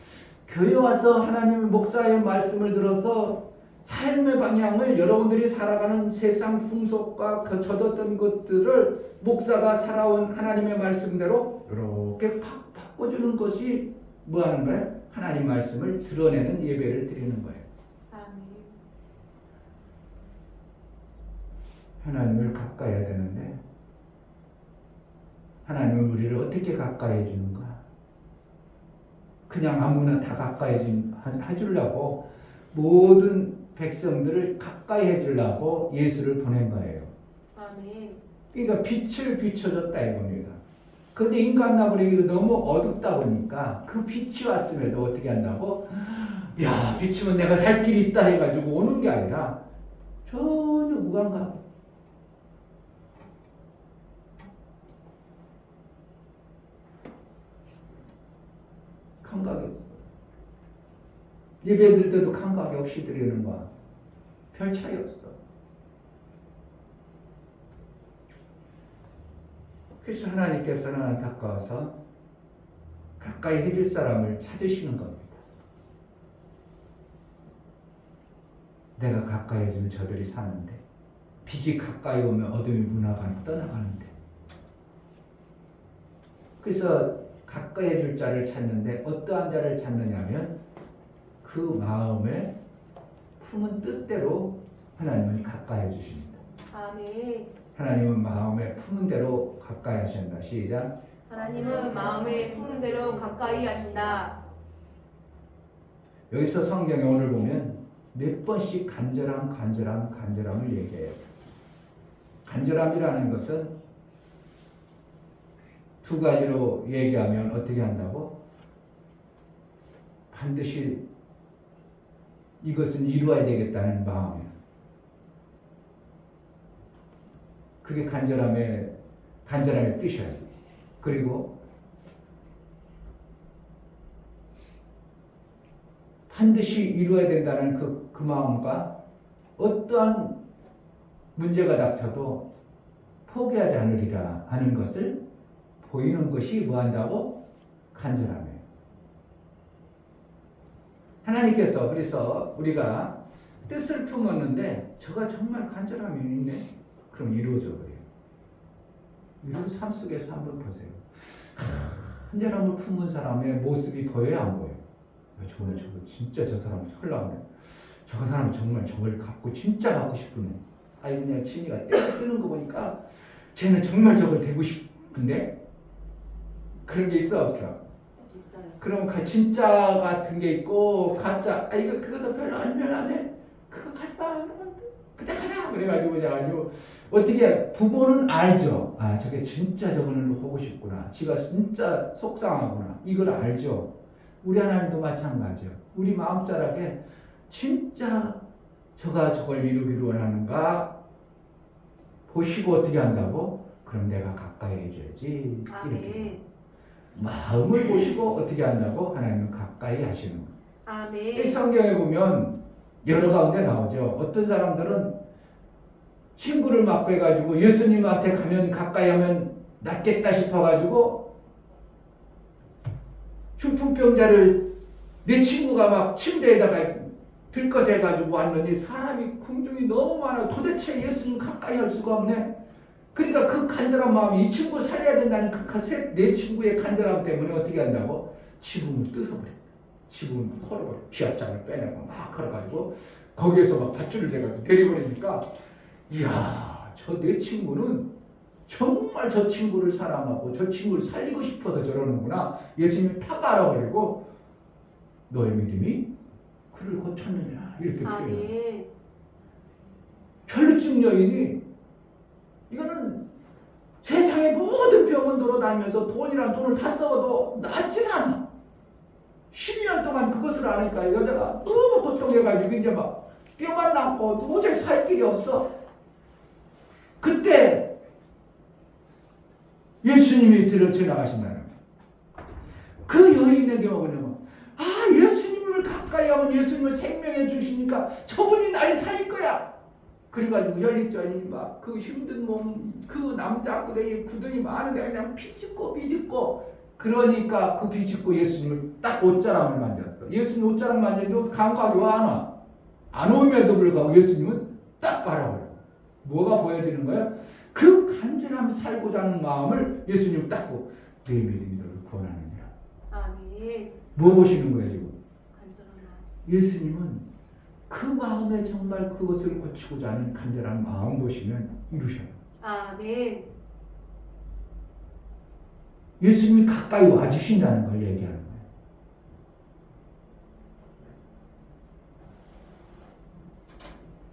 교회 와서 하나님 목사의 말씀을 들어서 삶의 방향을 여러분들이 살아가는 세상 풍속과 젖었던 것들을 목사가 살아온 하나님의 말씀대로 이렇게 바꿔주는 것이 뭐 하는 거예요? 하나님 말씀을 드러내는 예배를 드리는 거예요. 하나님을 가까이 해야 되는데 하나님은 우리를 어떻게 가까이 해주는가? 그냥 아무나 다 가까이 해주려고 모든 백성들을 가까이 해주려고 예수를 보낸 거예요. 아멘. 그러니까 빛을 비춰줬다 이겁니다. 그런데 인간 나부리가 너무 어둡다 보니까 그 빛이 왔음에도 어떻게 한다고? 야, 비치면 내가 살 길이 있다 해가지고 오는 게 아니라 전혀 무감각. 감각이 없어. 예배 드릴 때도 감각이 없이 드리는 거야. 별 차이 없어. 그래서 하나님께서는 안타까워서 가까이 해줄 사람을 찾으시는 겁니다. 내가 가까이 해주면 저들이 사는데 빛이 가까이 오면 어둠이 떠나가는데 그래서 가까이 해줄 자를 찾는데 어떠한 자를 찾느냐면 그 마음에 품은 뜻대로 하나님은 가까이 해주십니다. 아멘. 하나님은 마음에 품은 대로 가까이 하신다. 시작. 하나님은 마음에 품은 대로 가까이 하신다. 여기서 성경에 오늘 보면 몇 번씩 간절함을 얘기해요. 간절함이라는 것은 두 가지로 얘기하면 어떻게 한다고? 반드시 이것은 이루어야 되겠다는 마음이에요. 그게 간절함의 뜻이에요. 그리고 반드시 이루어야 된다는 그 마음과 어떠한 문제가 닥쳐도 포기하지 않으리라 하는 것을 보이는 것이 뭐 한다고? 간절함이에요. 하나님께서 그래서 우리가 뜻을 품었는데 저가 정말 간절함이 있네. 그럼 이루어져 버려요. 여러분 삶 속에서 한번 보세요. 간절함을 품은 사람의 모습이 보여요, 안 보여요? 저거 진짜 저 사람 헐나오네. 저 사람은 정말 저걸 진짜 갖고 싶으네. 아니 그냥 친이가 떼 쓰는 거 보니까 쟤는 정말 저걸 되고 싶은데 그런 게 있어 없어? 있어요. 그럼 진짜 같은 게 있고 가짜 이거 그것도 별로 안 편하네. 그거 가지 마. 그때 가자. 그래가지고 어떻게 부모는 알죠. 저게 진짜 저거는 하고 싶구나. 지가 진짜 속상하구나. 이걸 알죠. 우리 하나님도 마찬가지요. 우리 마음자락에 진짜 저가 저걸 이루기를 원하는가 보시고 어떻게 한다고? 그럼 내가 가까이 해줘야지. 이렇게 마음을 보시고 어떻게 한다고? 하나님은 가까이 하시는 거예요. 아멘. 성경에 보면 여러 가운데 나오죠. 어떤 사람들은 친구를 막 빼가지고 예수님한테 가면 가까이 하면 낫겠다 싶어가지고 중풍병자를 내 친구가 막 침대에다가 들것해가지고 왔느니 사람이 궁중이 너무 많아. 도대체 예수님 가까이 할 수가 없네. 그러니까 그 간절한 마음이 이 친구 살려야 된다는 내 친구의 간절함 때문에 어떻게 한다고? 지붕을 뜯어버려. 집은 걸어버려. 쥐약장을 빼내고 막 걸어가지고 거기에서 막 밧줄을 대가지고 데려버리니까 이야, 저 내 친구는 정말 저 친구를 사랑하고 저 친구를 살리고 싶어서 저러는구나. 예수님이 탁 알아버리고 너의 믿음이 그를 고쳤느냐 이렇게 표현해요. 아멘. 혈루증 여인이 이거는 세상의 모든 병원 돌아다니면서 돈이란 돈을 다 써도 낫질 않아. 10년 동안 그것을 아니까 여자가 너무 고통해가지고 이제 막 뼈만 남고 도저히 살 길이 없어. 그때 예수님이 들어 지나가신다는 거예요. 그 여인에게 뭐냐면 예수님을 가까이 하면 예수님을 생명해 주시니까 저분이 날 살릴 거야. 그래가지고 혈루증이 막 그 힘든 몸, 그 남자 구덩이 굳은이 많은데 그냥 비집고 그러니까 그 비집고 예수님을 딱 옷자락을 만졌어. 예수님 옷자락 만져도 감각이 와 안 오면도 불구하고 예수님은 딱 갈아버려. 뭐가 보여지는 거야? 그 간절함 살고자 하는 마음을 예수님 딱 보고 내 믿음이 너를 구원하느냐. 아멘. 뭐 보시는 거예요 지금? 간절한 마음. 예수님은 그 마음에 정말 그것을 고치고자 하는 간절한 마음 보시면 이루셔요. 아멘. 예수님이 가까이 와주신다는 걸 얘기하는 거예요.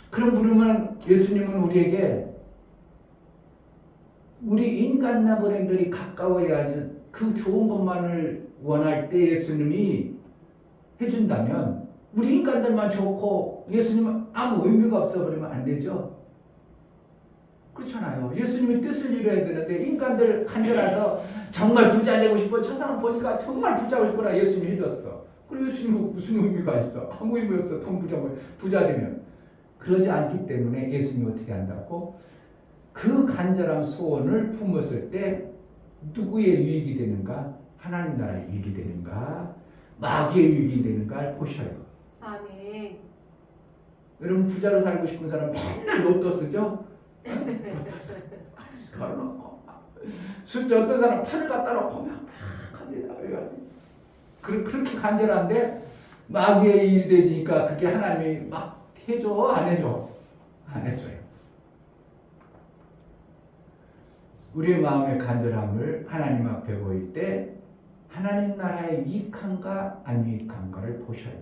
그러면 예수님은 우리에게 우리 인간 나부랭이들이 가까워야지 그 좋은 것만을 원할 때 예수님이 해준다면 우리 인간들만 좋고 예수님은 아무 의미가 없어 버리면 안 되죠. 그렇잖아요. 예수님이 뜻을 이루어야 되는데 인간들 간절해서 정말 부자 되고 싶어. 저 사람 보니까 정말 부자 되고 싶어라 예수님이 해줬어. 그럼 예수님은 무슨 의미가 있어? 아무 의미 없어. 돈 부자 되면. 그러지 않기 때문에 예수님이 어떻게 한다고? 그 간절한 소원을 품었을 때 누구의 유익이 되는가? 하나님 나라의 유익이 되는가? 마귀의 유익이 되는가를 보셔요. 아멘. 여러분 부자로 살고 싶은 사람 맨날 로또 쓰죠? 걸어놓고 숫자 어떤 사람 판을 갖다 놓고 막 합니다. 그렇게 간절한데 마귀의 일 되니까 그게 하나님이 막 해줘 안 해줘? 안 해줘요. 우리의 마음의 간절함을 하나님 앞에 보일 때 하나님 나라에 유익한가 안 유익한가를 보셔요.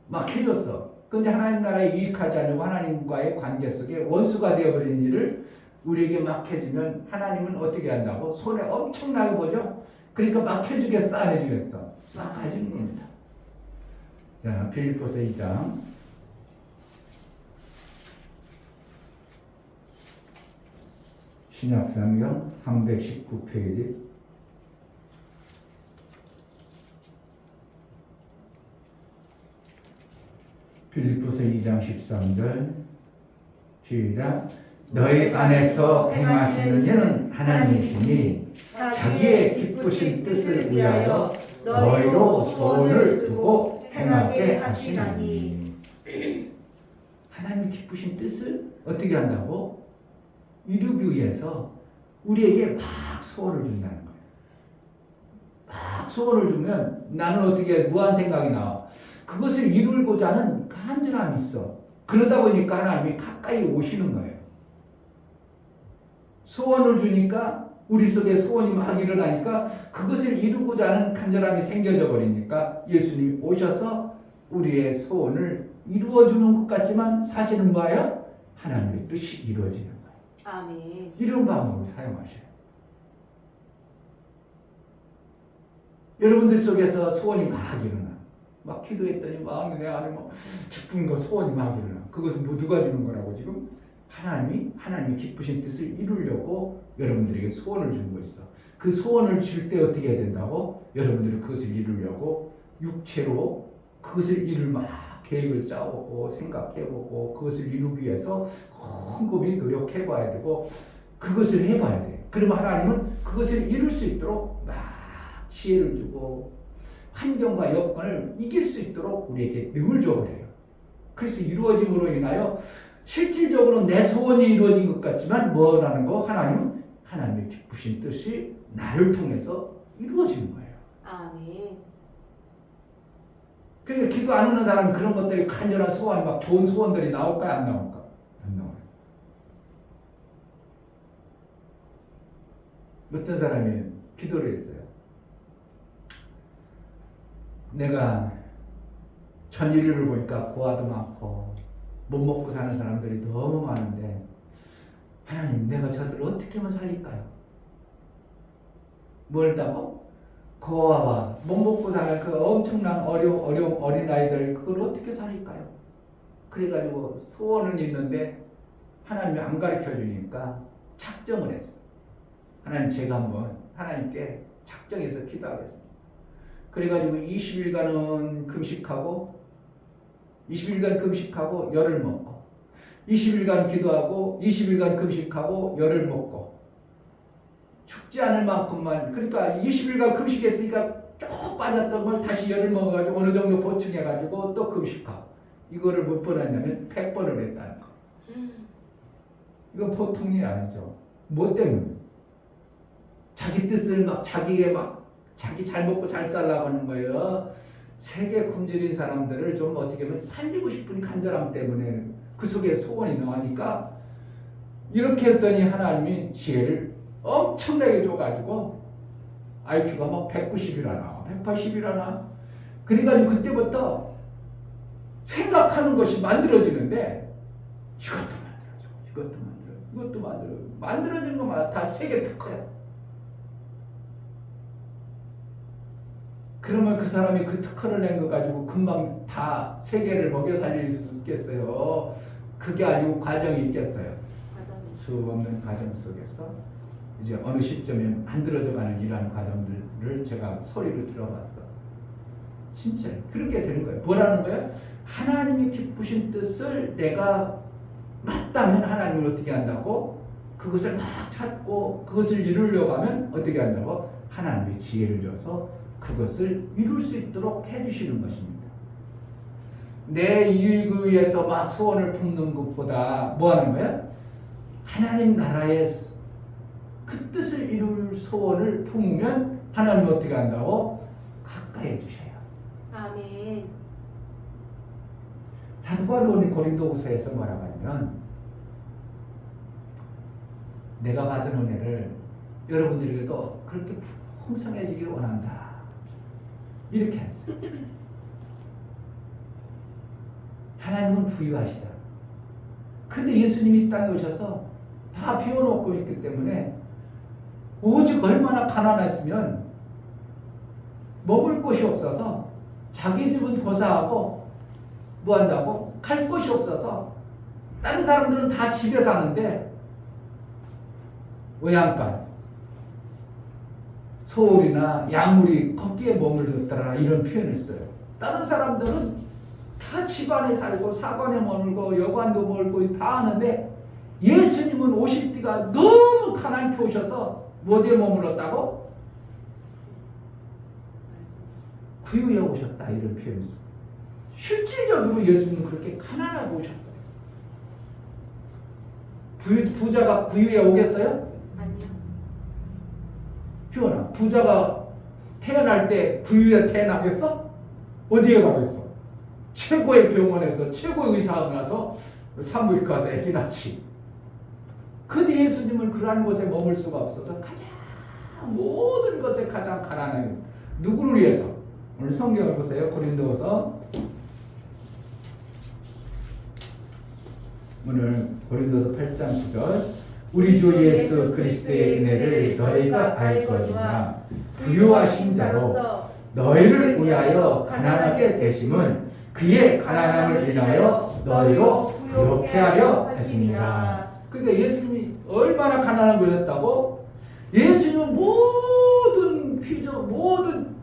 막 해줬어. 근데 하나님 나라에 유익하지 않고 하나님과의 관계 속에 원수가 되어버린 일을 우리에게 막 해주면 하나님은 어떻게 한다고? 손에 엄청나게 보죠? 그러니까 막 해주겠어 안 해주겠어? 막 가지는 겁니다. 자, 빌립보서 2장 신약성경 319페이지 빌립보서 2장 13절 시작. 너희 안에서 행하시는 일은 하나님이시니 자기의 기쁘신 뜻을 위하여 너희로 소원을 두고 행하게 하시나니. 하나님이 기쁘신 뜻을 어떻게 한다고? 이루기 위해서 우리에게 막 소원을 준다는 거예요. 막 소원을 주면 나는 어떻게 무한 생각이 나와. 그것을 이루고자 하는 간절함이 있어. 그러다 보니까 하나님이 가까이 오시는 거예요. 소원을 주니까 우리 속에 소원이 막 일어나니까 그것을 이루고자 하는 간절함이 생겨져 버리니까 예수님이 오셔서 우리의 소원을 이루어주는 것 같지만 사실은 뭐예요? 하나님의 뜻이 이루어지는 거예요. 아멘. 이런 방법을 사용하셔요. 여러분들 속에서 소원이 막 일어나. 막 기도했더니 마음이 내 안에 뭐 기쁜 거 소원이 막 일어나. 그것은 뭐 누가 주는 거라고 지금? 하나님이 기쁘신 뜻을 이루려고 여러분들에게 소원을 주는 거 있어. 그 소원을 줄 때 어떻게 해야 된다고? 여러분들은 그것을 이루려고 육체로 그것을 이룰 막 계획을 짜오고 생각해보고 그것을 이루기 위해서 꼼꼼히 노력해봐야 되고 그것을 해봐야 돼. 그러면 하나님은 그것을 이룰 수 있도록 막 지혜를 주고 환경과 여건을 이길 수 있도록 우리에게 능을 줘버려요. 그래서 이루어짐으로 인하여 실질적으로 내 소원이 이루어진 것 같지만 뭐라는 거? 하나님은 하나님의 기쁘신 뜻이 나를 통해서 이루어지는 거예요. 아멘. 그러니까 기도 안 하는 사람은 그런 것들이 간절한 소원, 막 좋은 소원들이 나올까요? 안 나올까? 안 나와요. 어떤 사람이 기도를 했어요. 내가 전 인류를 보니까 고아도 많고 못 먹고 사는 사람들이 너무 많은데 하나님, 내가 저들을 어떻게 하면 살릴까요? 뭘다고? 고아와 못 먹고 사는 그 엄청난 어려운 어린아이들, 그걸 어떻게 살릴까요? 그래가지고 소원은 있는데 하나님이 안 가르쳐 주니까 작정을 했어. 하나님, 제가 한번 하나님께 작정해서 기도하겠습니다. 그래가지고 20일간 금식하고 열을 먹고 20일간 기도하고 20일간 금식하고 열을 먹고 죽지 않을 만큼만, 그러니까 20일간 금식했으니까 쭉 빠졌던 걸 다시 열을 먹어가지고 어느 정도 보충해가지고 또 금식하고, 이거를 몇 번 했냐면 100번을 했다는 거. 이건 보통 일이 아니죠. 뭐 때문에? 자기 뜻을 자기 잘 먹고 잘 살라고 하는 거예요. 세계 굶주린 사람들을 좀 어떻게 보면 살리고 싶은 간절함 때문에 그 속에 소원이 나오니까 이렇게 했더니 하나님이 지혜를 엄청나게 줘가지고 IQ가 막 190이나 나와, 180이나 나와. 그래가지고 그때부터 생각하는 것이 만들어지는데 이것도 만들어지는 것마다 다 세계 특허야. 그러면 그 사람이 그 특허를 낸 거 가지고 금방 다 세계를 먹여 살릴 수 있겠어요? 그게 아니고 과정이 있겠어요. 수없는 과정 속에서 이제 어느 시점에 만들어져가는 이러한 과정들을 제가 소리로 들어봤어. 진짜 그렇게 되는 거예요. 뭐라는 거예요? 하나님이 기쁘신 뜻을 내가 맞다면 하나님을 어떻게 한다고? 그것을 막 찾고 그것을 이루려고 하면 어떻게 한다고? 하나님이 지혜를 줘서 그것을 이룰 수 있도록 해주시는 것입니다. 내 이익을 위해서 막 소원을 품는 것보다 뭐 하는 거야? 하나님 나라의 그 뜻을 이룰 소원을 품으면 하나님은 어떻게 한다고? 가까이 해주셔요. 아멘. 사도 바울이 고린도후서에서 뭐라고 하냐면, 내가 받은 은혜를 여러분들에게도 그렇게 풍성해지기를 원한다, 이렇게 했어요. 하나님은 부유하시다. 근데 예수님이 이 땅에 오셔서 다 비워놓고 있기 때문에 오직 얼마나 가난했으면 먹을 곳이 없어서 자기 집은 고사하고 뭐 한다고? 갈 곳이 없어서 다른 사람들은 다 집에 사는데 외양간, 소울이나 야물이 거기에 머물렀더라, 이런 표현을 써요. 다른 사람들은 다 집안에 살고 사관에 머물고 여관도 멀고 다 하는데 예수님은 오실 때가 너무 가난케 오셔서 어디에 머물렀다고? 구유에 오셨다, 이런 표현을 써요. 실질적으로 예수님은 그렇게 가난하게 오셨어요. 부자가 구유에 오겠어요? 아니요. 피어나. 부자가 태어날 때 구유에 태어나겠어? 어디에 가겠어? 최고의 병원에서 최고의 의사가 나서 산부인과 가서 애기 낳지. 근데 예수님은 그러한 곳에 머물 수가 없어서 가장 모든 것에 가장 가난한, 누구를 위해서? 오늘 성경을 보세요. 고린도서, 오늘 고린도서 8장 9절, 우리 주 예수 그리스도의 은혜를 너희가 알거니와 부유하신 자로 너희를 위하여 가난하게 되심은 그의 가난함을 인하여 너희로 부유케 하려 하심이라. 그러니까 예수님이 얼마나 가난한 거였다고? 예수님은 모든 피조, 모든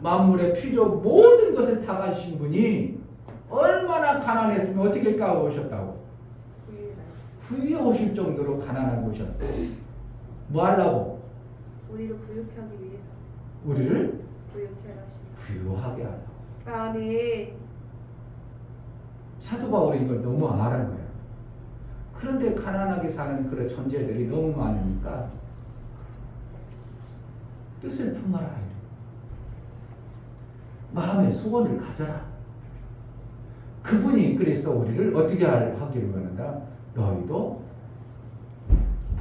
만물의 피조, 모든 것을 다 가지신 분이 얼마나 가난했으면 어떻게 까오셨다고? 부유에 오실 정도로 가난하게 오셨어요. 뭐 하려고? 우리를 부유케 하기 위해서. 우리를 부유케 하십니다. 부유하게 하려고. 아멘. 사도 바울이 이걸 너무 알은 거예요. 그런데 가난하게 사는 그런 존재들이 너무 많으니까 뜻을 품어라. 마음의 소원을 가져라. 그분이 그래서 우리를 어떻게 하기로 하는가? 너희도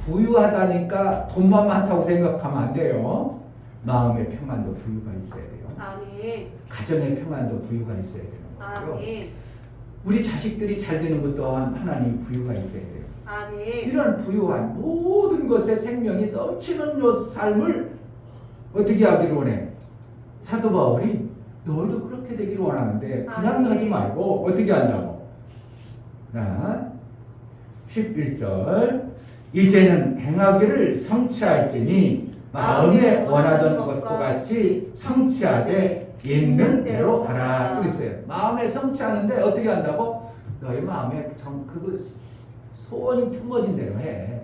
부유하다니까 돈만 많다고 생각하면 안 돼요. 마음의 평안도 부유가 있어야 돼요. 아멘. 가정의 평안도 부유가 있어야 되는 거고요. 아멘. 우리 자식들이 잘 되는 것 또한 하나님 부유가 있어야 돼요. 아멘. 이런 부유한 모든 것에 생명이 넘치는 요 삶을 어떻게 하기를 원해? 사도 바울이 너희도 그렇게 되기를 원하는데 그냥 아멘. 하지 말고 어떻게 한다고? 자, 11절 이제는 행하기를 성취할지니 마음에 원하던 것과 같이 성취하되 있는 대로 하라. 그랬어요. 마음에 성취하는데 어떻게 한다고? 너희 마음에 그거 소원이 품어진 대로 해.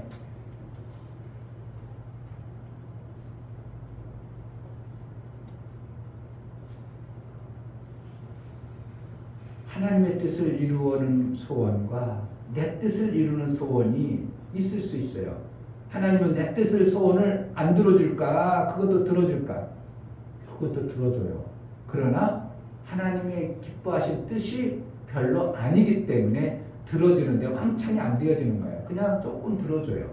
하나님의 뜻을 이루는 소원과 내 뜻을 이루는 소원이 있을 수 있어요. 하나님은 내 뜻을 소원을 안 들어줄까? 그것도 들어줄까? 그것도 들어줘요. 그러나 하나님의 기뻐하신 뜻이 별로 아니기 때문에 들어주는데 왕창이 안 되어지는 거예요. 그냥 조금 들어줘요.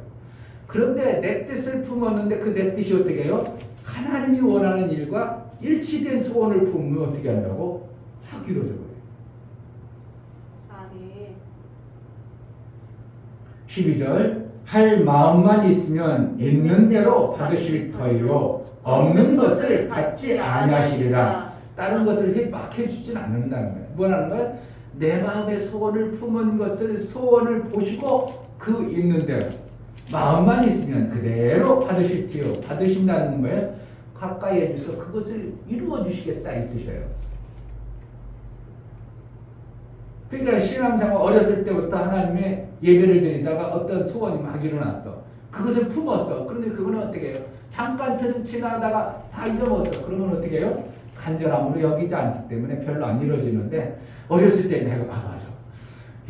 그런데 내 뜻을 품었는데 그 내 뜻이 어떻게 해요? 하나님이 원하는 일과 일치된 소원을 품으면 어떻게 한다고? 확 이루어져요. 12절 할 마음만 있으면 있는 대로 받으실 터이요 없는 것을 받지 아니하시리라. 다른 것을 막 해주진 않는다는 거예요. 뭐라는 거예요? 내 마음의 소원을 품은 것을 소원을 보시고 그 있는 대로 마음만 있으면 그대로 받으실 터이요 받으신다는 거예요. 가까이 해줘서 그것을 이루어 주시겠다 이 뜻이에요. 그러니까 신앙생활 어렸을 때부터 하나님의 예배를 드리다가 어떤 소원이 막 일어났어. 그것을 품었어. 그런데 그거는 어떻게 해요? 잠깐 지나다가 다 잊어먹었어. 그러면 어떻게 해요? 간절함으로 여기지 않기 때문에 별로 안 이루어지는데 어렸을 때 내가 맞아.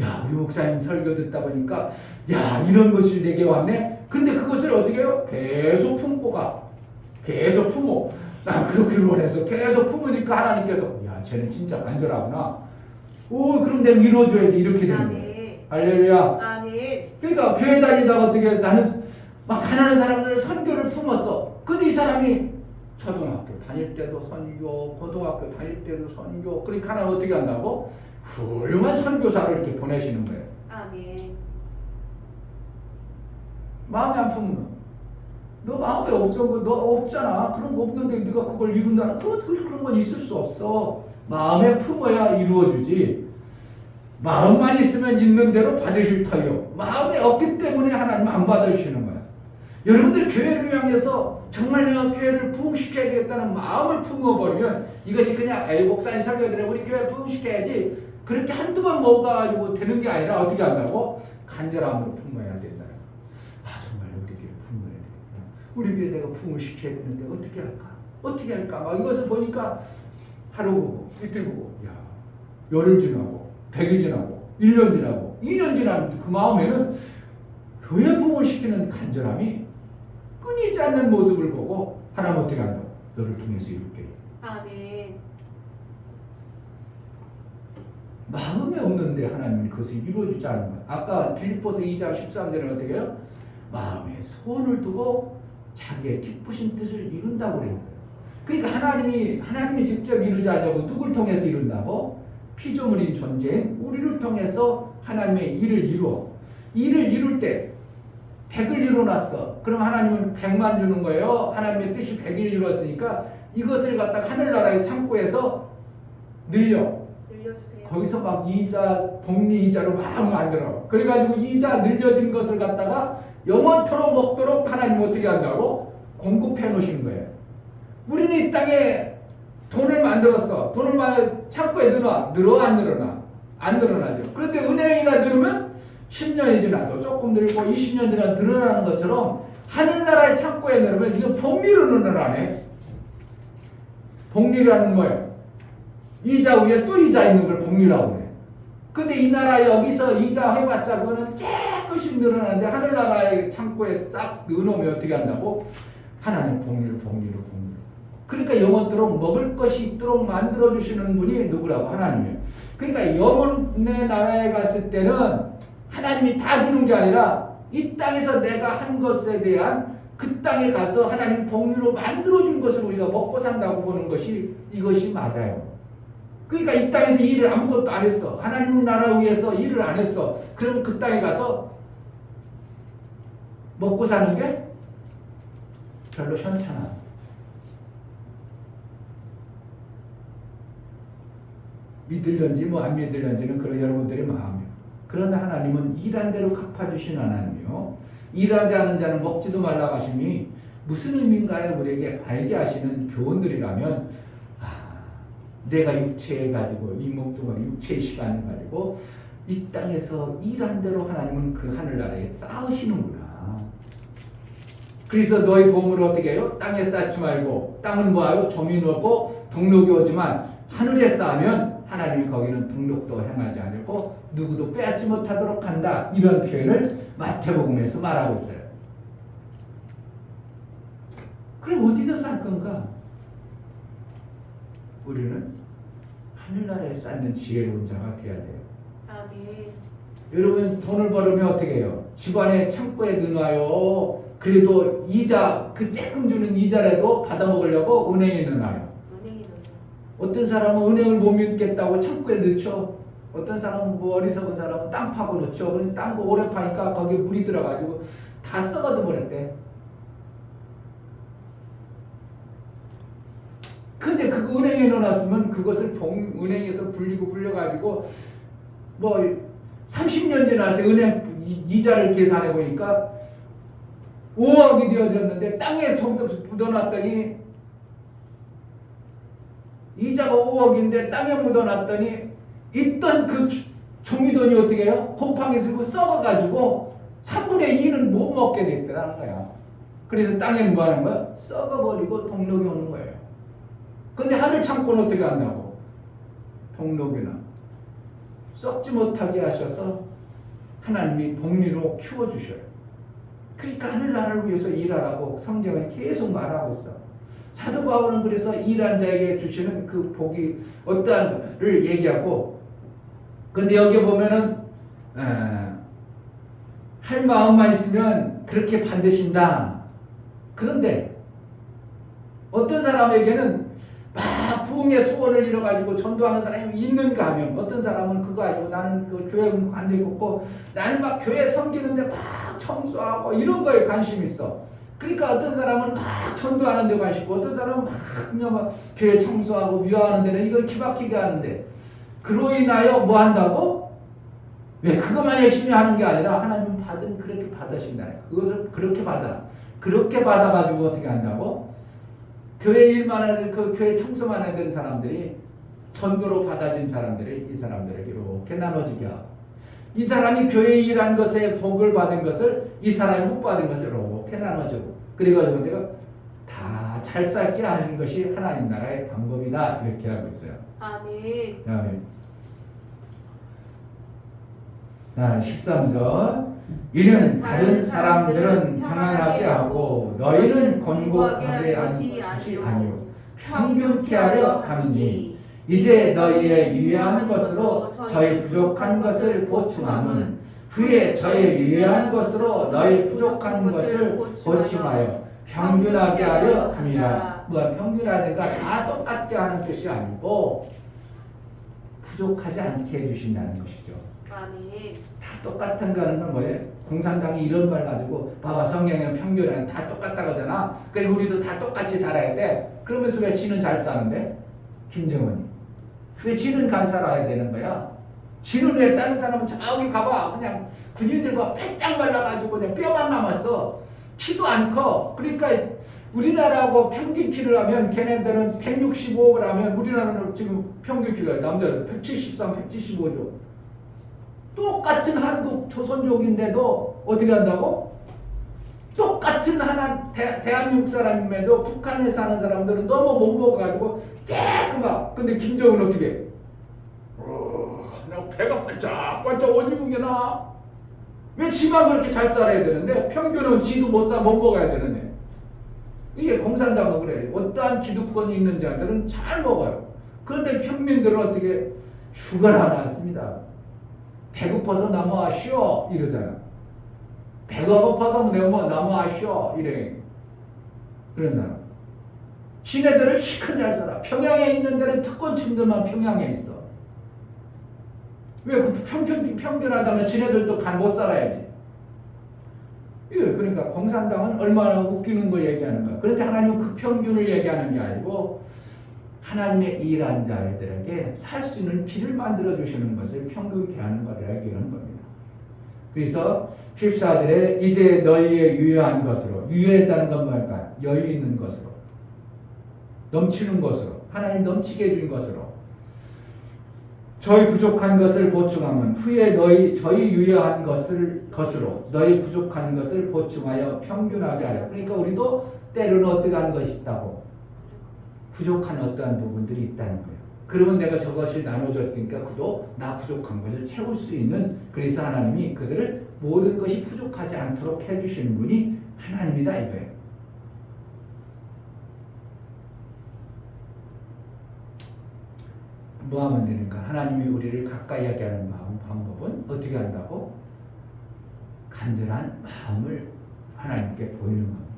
야 우리 목사님 설교 듣다 보니까 야 이런 것이 내게 왔네. 근데 그것을 어떻게 해요? 계속 품고 가. 계속 품어. 난 그렇게 원해서 계속 품으니까 하나님께서 야 쟤는 진짜 간절하구나. 오, 그럼 내가 이루어줘야지 이렇게 되는 거예요. 할렐루야. 아멘. 그러니까 교회 다니다가 어떻게 나는 막 가난한 사람들 선교를 품었어. 근데 이 사람이 초등학교 다닐 때도 선교, 고등학교 다닐 때도 선교. 그러니까 하나는 어떻게 한다고? 훌륭한 선교사를 이렇게 보내시는 거예요. 아멘. 마음에 안 품으면 너 마음에 없던 거 너 없잖아. 그런 거 없는데 네가 그걸 이룬다. 그런 건 있을 수 없어. 마음에 품어야 이루어주지. 마음만 있으면 있는 대로 받으실 터요. 마음에 없기 때문에 하나님 안 받으시는 거야. 여러분들 교회를 향해서 정말 내가 교회를 부흥시켜야 되겠다는 마음을 품어버리면 이것이 그냥 에이 목사님 설교들에 우리 교회 부흥시켜야지 그렇게 한두 번 먹어가지고 되는 게 아니라 어떻게 한다고? 간절함으로 품어야 된다. 아 정말 우리 교회 품어야 되겠다. 우리 교회 내가 부흥시켜야 되는데 어떻게 할까? 어떻게 할까? 막 이것을 보니까 하루 보고 이틀 보고 야 열흘 지나고 100일 지나고 1년 지나고 2년 지나는데 그 마음에는 교회 부흥을 시키는 간절함이 끊이지 않는 모습을 보고 하나님 어떻게 한다고? 너를 통해서 이룰게. 아멘. 마음에 없는데 하나님이 그것을 이루어주지 않는 거예요. 아까 빌립보서 2장 13절에 어떻게 해요? 마음에 소원을 두고 자기의 기쁘신 뜻을 이룬다고 그래요. 그러니까 하나님이 직접 이루지 않냐고 누굴 통해서 이룬다고? 피조물인 존재인 우리를 통해서 하나님의 일을 이루어. 일을 이룰 때 100을 이뤄놨어. 그럼 하나님은 100만 주는 거예요. 하나님의 뜻이 100일 이루었으니까 이것을 갖다가 하늘나라의 창고에서 늘려주세요. 거기서 막 이자, 복리 이자로 막 만들어. 그래가지고 이자 늘려진 것을 갖다가 영원토록 먹도록 하나님 어떻게 한다고? 공급해 놓으시는 거예요. 우리는 이 땅에 돈을 만들었어. 돈을 창고에 늘어 안 늘어나? 안 늘어나죠. 그런데 은행이가 늘으면 10년이 지나도 조금 늘고 20년 지나도 늘어나는 것처럼 하늘나라의 창고에 늘으면 이거 복리로 늘어나네. 복리라는 거예요. 이자 위에 또 이자 있는 걸 복리라고 해. 근데 이 나라 여기서 이자 해봤자 그거는 조금씩 늘어나는데 하늘나라의 창고에 딱 넣어놓으면 어떻게 한다고? 하나님 복리로. 그러니까 영원토록 먹을 것이 있도록 만들어주시는 분이 누구라고? 하나님이에요. 그러니까 영혼의 나라에 갔을 때는 하나님이 다 주는 게 아니라 이 땅에서 내가 한 것에 대한 그 땅에 가서 하나님 동료로 만들어준 것을 우리가 먹고 산다고 보는 것이 이것이 맞아요. 그러니까 이 땅에서 일을 아무것도 안 했어. 하나님 나라 위해서 일을 안 했어. 그럼 그 땅에 가서 먹고 사는 게 별로 현찮아. 믿을런지 뭐 안 믿을런지는 그런 여러분들의 마음이에요. 그러나 하나님은 일한 대로 갚아주시는 하나님이요. 일하지 않은 자는 먹지도 말라 하심이 무슨 의미인가요? 우리에게 알게 하시는 교훈들이라면 내가 육체에 가지고 이 몸뚱아리 육체의 시간을 가지고 이 땅에서 일한 대로 하나님은 그 하늘나라에 쌓으시는구나. 그래서 너희 보물을 어떻게 해요? 땅에 쌓지 말고 땅은 뭐하요? 점이 오고 동록이 오지만 하늘에 쌓으면 하나님이 거기는 동록도 행하지 않고 누구도 빼앗지 못하도록 한다. 이런 표현을 마태복음에서 말하고 있어요. 그럼 어디다 쌓을 건가? 우리는 하늘나라에 쌓는 지혜로운 자가 되어야 돼요. 아멘. 여러분 돈을 벌으면 어떻게 해요? 집안에 창고에 넣어놔요. 그래도 이자 그 조금 주는 이자라도 받아먹으려고 은행에 넣어놔요. 은행에 넣어요. 어떤 사람은 은행을 못 믿겠다고 창고에 넣죠. 어떤 사람은 뭐 어리석은 사람은 땅 파고 넣죠. 그래서 땅 오래 파니까 거기에 물이 들어가지고 다 썩어도 버렸대. 근데 그 은행에 넣어놨으면 그것을 은행에서 불려가지고 뭐 30년 지나서 은행 이자를 계산해 보니까 5억이 되어졌는데 땅에 묻어놨더니 이자가 5억인데 땅에 묻어놨더니 있던 그 종이돈이 어떻게 해요? 곰팡이 슬고 썩어가지고 3분의 2는 못 먹게 됐더라는 거야. 그래서 땅에는 뭐 하는 거야? 썩어버리고 동록이 오는 거예요. 근데 하늘 창고는 어떻게 한다고? 동록이나 썩지 못하게 하셔서 하나님이 복리로 키워주셔요. 그러니까 하늘나라를 위해서 일하라고 성경에 계속 말하고 있어. 사도 바울은 그래서 일한 자에게 주시는 그 복이 어떠한를 얘기하고, 근데 여기 보면은 할 마음만 있으면 그렇게 받으신다. 그런데 어떤 사람에게는 막 부흥의 소원을 이뤄가지고 전도하는 사람이 있는가 하면, 어떤 사람은 그거 아니고 나는 그 교회 관계 없고 나는 막 교회 섬기는데 막 청소하고 이런 거에 관심이 있어. 그러니까 어떤 사람은 막 전도하는 데 관심 있고 어떤 사람은 막 교회 청소하고 미화하는 데는 이걸 기막히게 하는데, 그로 인하여 뭐 한다고? 왜 그것만 열심히 하는 게 아니라 하나님 받은 그렇게 받으신다. 그것을 그렇게 받아가지고 어떻게 한다고? 교회 일만 하는 그 교회 청소만 하는 사람들이 전도로 받아진 사람들이 이 사람들에게 이렇게 나눠주게 하고, 이 사람이 교회 일한 것에 복을 받은 것을 이 사람이 못 받은 것을 이렇게 나눠주고, 그리고 내가 다 잘 살게 하는 것이 하나님 나라의 방법이다, 이렇게 하고 있어요. 아멘. 아멘. 자, 13절. 이는 다른 사람들은 평안하게 하고 너희는 곤고하게 하는 것이 아니요 평균케 하려 함이니, 이제 너희의 유의한 것으로 저희 부족한 것을 보충함은 후에 저희 유의한 것으로 너희 부족한 것을 보충하여 평균하게 하려 함이라. 뭐 평균하니까 다 똑같게 하는 뜻이 아니고 부족하지 않게 해주신다는 것이죠. 아멘. 다 똑같은 거는 건 뭐예요? 공산당이 이런 말 가지고 봐봐, 성경에는 평균은 다 똑같다고 하잖아. 그러니까 우리도 다 똑같이 살아야 돼. 그러면서 왜 지는 잘 사는데? 김정은이 왜 지는 간 살아야 되는 거야? 지는 왜 다른 사람은 저기 가봐 그냥 군인들과 빼짝 말라가지고 그냥 뼈만 남았어. 키도 안 커. 그러니까 우리나라하고 평균 키를 하면 걔네들은 165를 하면 우리나라는 지금 평균 키가 남자는 173, 175죠. 똑같은 한국 조선족인데도 어떻게 한다고? 똑같은 하나 대한민국 사람임에도 북한에 사는 사람들은 너무 못 먹어가지고 쬐끔하. 근데 김정은 어떻게 해? 그냥 배가 반짝반짝 어디국에 나? 왜 지만 그렇게 잘 살아야 되는데 평균은 지도 못 먹어야 되는데. 이게 공산당은 그래. 어떠한 기득권이 있는 자들은 잘 먹어요. 그런데 평민들은 어떻게 죽어라 나왔습니다. 배고파서 나무 쉬어 이러잖아. 배가 고파서 내면 나무 쉬어 이래. 그런 사람. 지네들은 시큰 잘 살아. 평양에 있는 데는 특권층들만 평양에 있어. 왜 그 평균하다면 지네들도 못 살아야지. 예, 그러니까 공산당은 얼마나 웃기는 걸 얘기하는 거야. 그런데 하나님은 그 평균을 얘기하는 게 아니고 하나님의 일한 자들에게 살 수 있는 길을 만들어 주시는 것을 평균케 하는 것을 얘기하는 겁니다. 그래서 14절에 이제 너희의 유효한 것으로, 유효했다는 건 뭘까? 여유 있는 것으로, 넘치는 것으로, 하나님 넘치게 해준 것으로, 저희 부족한 것을 보충하면 후에 저희 유효한 것으로 너희 부족한 것을 보충하여 평균하게 하려. 그러니까 우리도 때로는 어떠한 것이 있다고, 부족한 어떠한 부분들이 있다는 거예요. 그러면 내가 저것이 나눠줬으니까 그도 나 부족한 것을 채울 수 있는, 그래서 하나님이 그들을 모든 것이 부족하지 않도록 해주시는 분이 하나님이다 이거예요. 뭐 하면 되는가? 하나님이 우리를 가까이 하게 하는 방법은 어떻게 한다고? 간절한 마음을 하나님께 보이는 겁니다.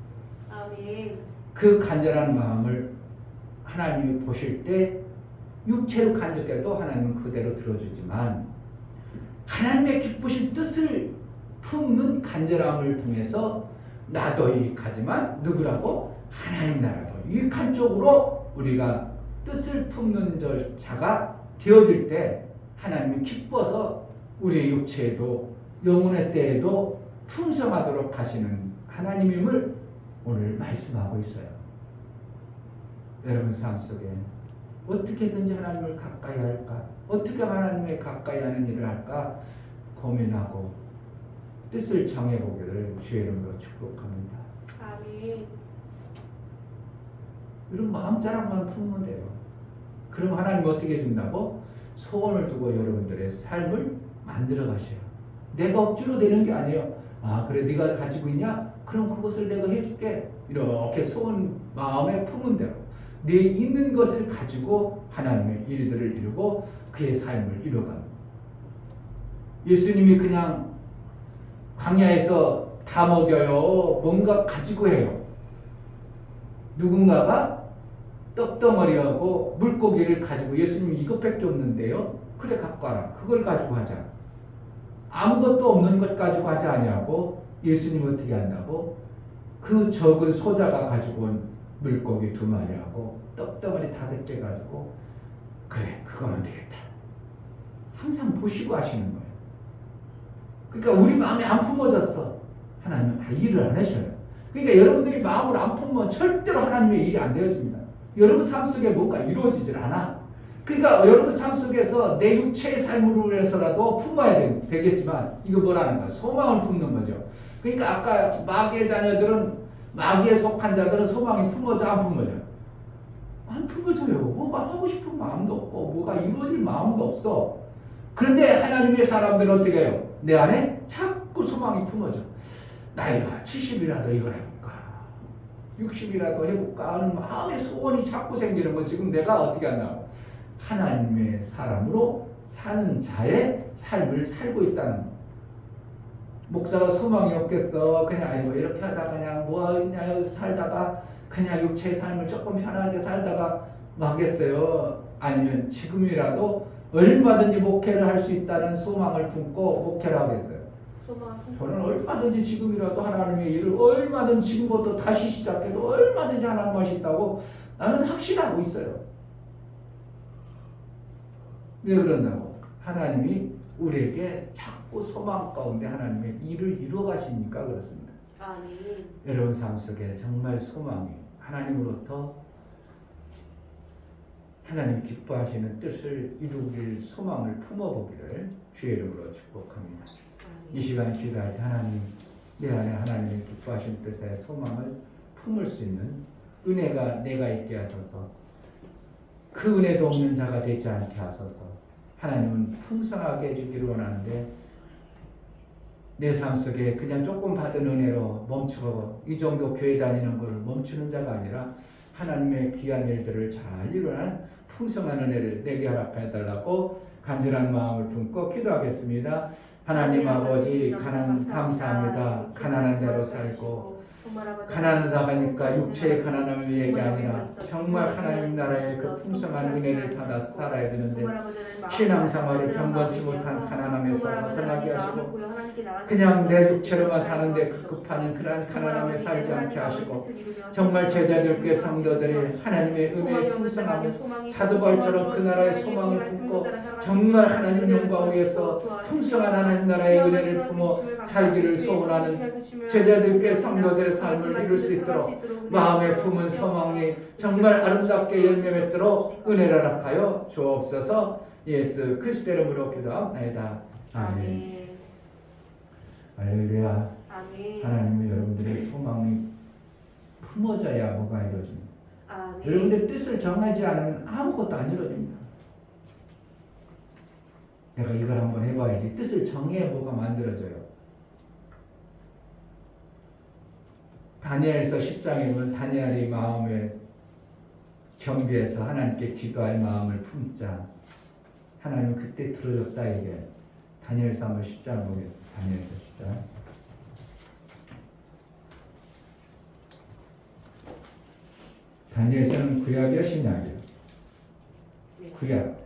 아멘. 그 간절한 마음을 하나님이 보실 때 육체로 간절해도 하나님은 그대로 들어주지만 하나님의 기쁘신 뜻을 품는 간절함을 통해서 나도 유익하지만 누구라고? 하나님 나라도 유익한 쪽으로 우리가 뜻을 품는 자가 되어질 때 하나님이 기뻐서 우리의 육체에도 영혼의 때에도 풍성하도록 하시는 하나님임을 오늘 말씀하고 있어요. 여러분 삶 속에 어떻게든지 하나님을 가까이 할까? 어떻게 하나님의 가까이 하는 일을 할까? 고민하고 뜻을 정해보기를 주의 이름으로 축복합니다. 아멘. 이런 마음 자랑만 품으면 돼요. 그럼 하나님 어떻게 해준다고? 소원을 두고 여러분들의 삶을 만들어 가셔요. 내가 억지로 되는 게 아니에요. 아 그래 네가 가지고 있냐? 그럼 그것을 내가 해줄게. 이렇게 소원 마음에 품은 대로 내 있는 것을 가지고 하나님의 일들을 이루고 그의 삶을 이루어갑니다. 예수님이 그냥 광야에서 다 먹여요. 뭔가 가지고 해요. 누군가가 떡덩어리하고 물고기를 가지고 예수님이 이것밖에 없는데요. 그래 갖고 와라. 그걸 가지고 하자. 아무것도 없는 것 가지고 하지 아니하고 예수님 어떻게 한다고? 그 적은 소자가 가지고 온 물고기 2마리하고 떡덩어리 5개 가지고 그래 그거면 되겠다. 항상 보시고 하시는 거예요. 그러니까 우리 마음이 안 품어졌어. 하나님은 일을 안 하셔요. 그러니까 여러분들이 마음을 안 품으면 절대로 하나님의 일이 안 되어집니다. 여러분 삶 속에 뭔가 이루어지질 않아. 그러니까 여러분 삶 속에서 내 육체의 삶으로 해서라도 품어야 되겠지만 이거 뭐라는 거야? 소망을 품는 거죠. 그러니까 아까 마귀의 자녀들은 마귀에 속한 자들은 소망이 품어져 안 품어져? 안 품어져요. 뭐가 하고 싶은 마음도 없고 뭐가 이루어질 마음도 없어. 그런데 하나님의 사람들은 어떻게 해요? 내 안에 자꾸 소망이 품어져. 나이가 70이라도 이걸 해볼까? 60이라도 해볼까? 하는 마음의 소원이 자꾸 생기는 거 지금 내가 어떻게 한다고? 하나님의 사람으로 사는 자의 삶을 살고 있다는 거. 목사가 소망이 없겠어. 그냥 아이고 이렇게 하다가 그냥 뭐 있냐 살다가 그냥 육체의 삶을 조금 편하게 살다가 마겠어요. 아니면 지금이라도 얼마든지 목회를 할 수 있다는 소망을 품고 목회를 하겠어요. 저는 얼마든지 지금이라도 하나님의 일을 얼마든지 지금부터 다시 시작해도 얼마든지 하나님 맛이 있다고 나는 확신하고 있어요. 왜 그런다고? 하나님이 우리에게 자꾸 소망 가운데 하나님의 일을 이루어 가시니까 그렇습니다. 아멘. 여러분 삶 속에 정말 소망이 하나님으로부터 하나님 기뻐하시는 뜻을 이루길 소망을 품어보기를 주의 이름으로 축복합니다. 이 시간 기도할 때 하나님 내 안에 하나님의 기뻐하시는 뜻의 소망을 품을 수 있는 은혜가 내가 있게 하소서. 그 은혜도 없는 자가 되지 않게 하소서. 하나님은 풍성하게 해주기를 원하는데 내 삶 속에 그냥 조금 받은 은혜로 멈추고 이 정도 교회 다니는 것을 멈추는 자가 아니라 하나님의 귀한 일들을 잘 이루는 풍성한 은혜를 내게 허락해 달라고 간절한 마음을 품고 기도하겠습니다. 하나님 아버지 감사합니다. 가난한 대로 살고 가난하다 보니까 육체의 가난함을 얘기 아니라 정말 하나님 나라의 그 풍성한 은혜를 받아 살아야 되는데 신앙생활이 병건치 못한 가난함에서 벗어나게 하시고 그냥 내 육체로만 사는데 급급하는 그러한 가난함에 살지 않게 하시고 정말 제자들께 성도들이 하나님의 은혜의 풍성함 사도 바울처럼 그 나라의 소망을 품고 정말 하나님 영광 위에서 풍성한 하나님 나라의 은혜를 품어 살기를 소원하는 제자들께 성도들의 삶을 이룰 수 있도록 마음에 품은 소망이 정말 아름답게 열매 맺도록 은혜를 허락하여 주옵소서. 예수 그리스도 이름으로 기도합니다. 아멘. 할렐루야. 하나님은 여러분들의 소망이 품어져야 뭐가 이루어집니다. 여러분들 뜻을 정하지 않으면 아무것도 안 이루어집니다. 내가 이걸 한번 해봐야지. 뜻을 정해야 뭐가 만들어져요. 다니엘서 10장에 보면 다니엘이 마음에 겸비해서 하나님께 기도할 마음을 품자. 하나님은 그때 들어줬다 이게. 다니엘서 한번 10장 보겠습니다. 다니엘서 10장. 다니엘서는 구약이요 신약이요? 구약.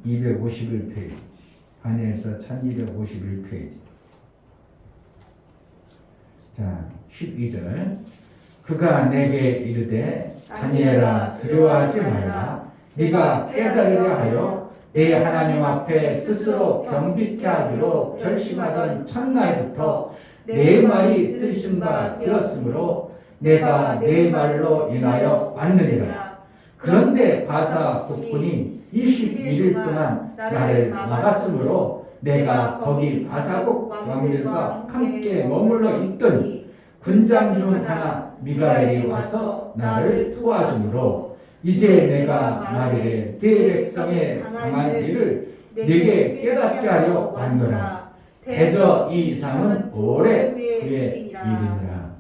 1251페이지. 다니엘서 1251페이지. 자, 12절. 그가 내게 이르되 다니엘아 두려워하지 말라. 네가 깨달으려 하여 내 하나님 앞에 스스로 겸비케 하기로 결심하던 첫날부터 내 말이 뜻인 바 되었으므로 내가 내 말로 인하여 왔느니라. 그런데 바사 국군이 21일 동안 나를 막았으므로 내가 거기 바사국 왕들과 함께 머물러 있더니 군장 중 하나 미가엘이 와서 나를 도와주므로 이제 내가 말이되 내 백성의 당한 일을 네게 깨닫게 하려 왔노라. 대저 이 이상은 오래 후의 일이니라.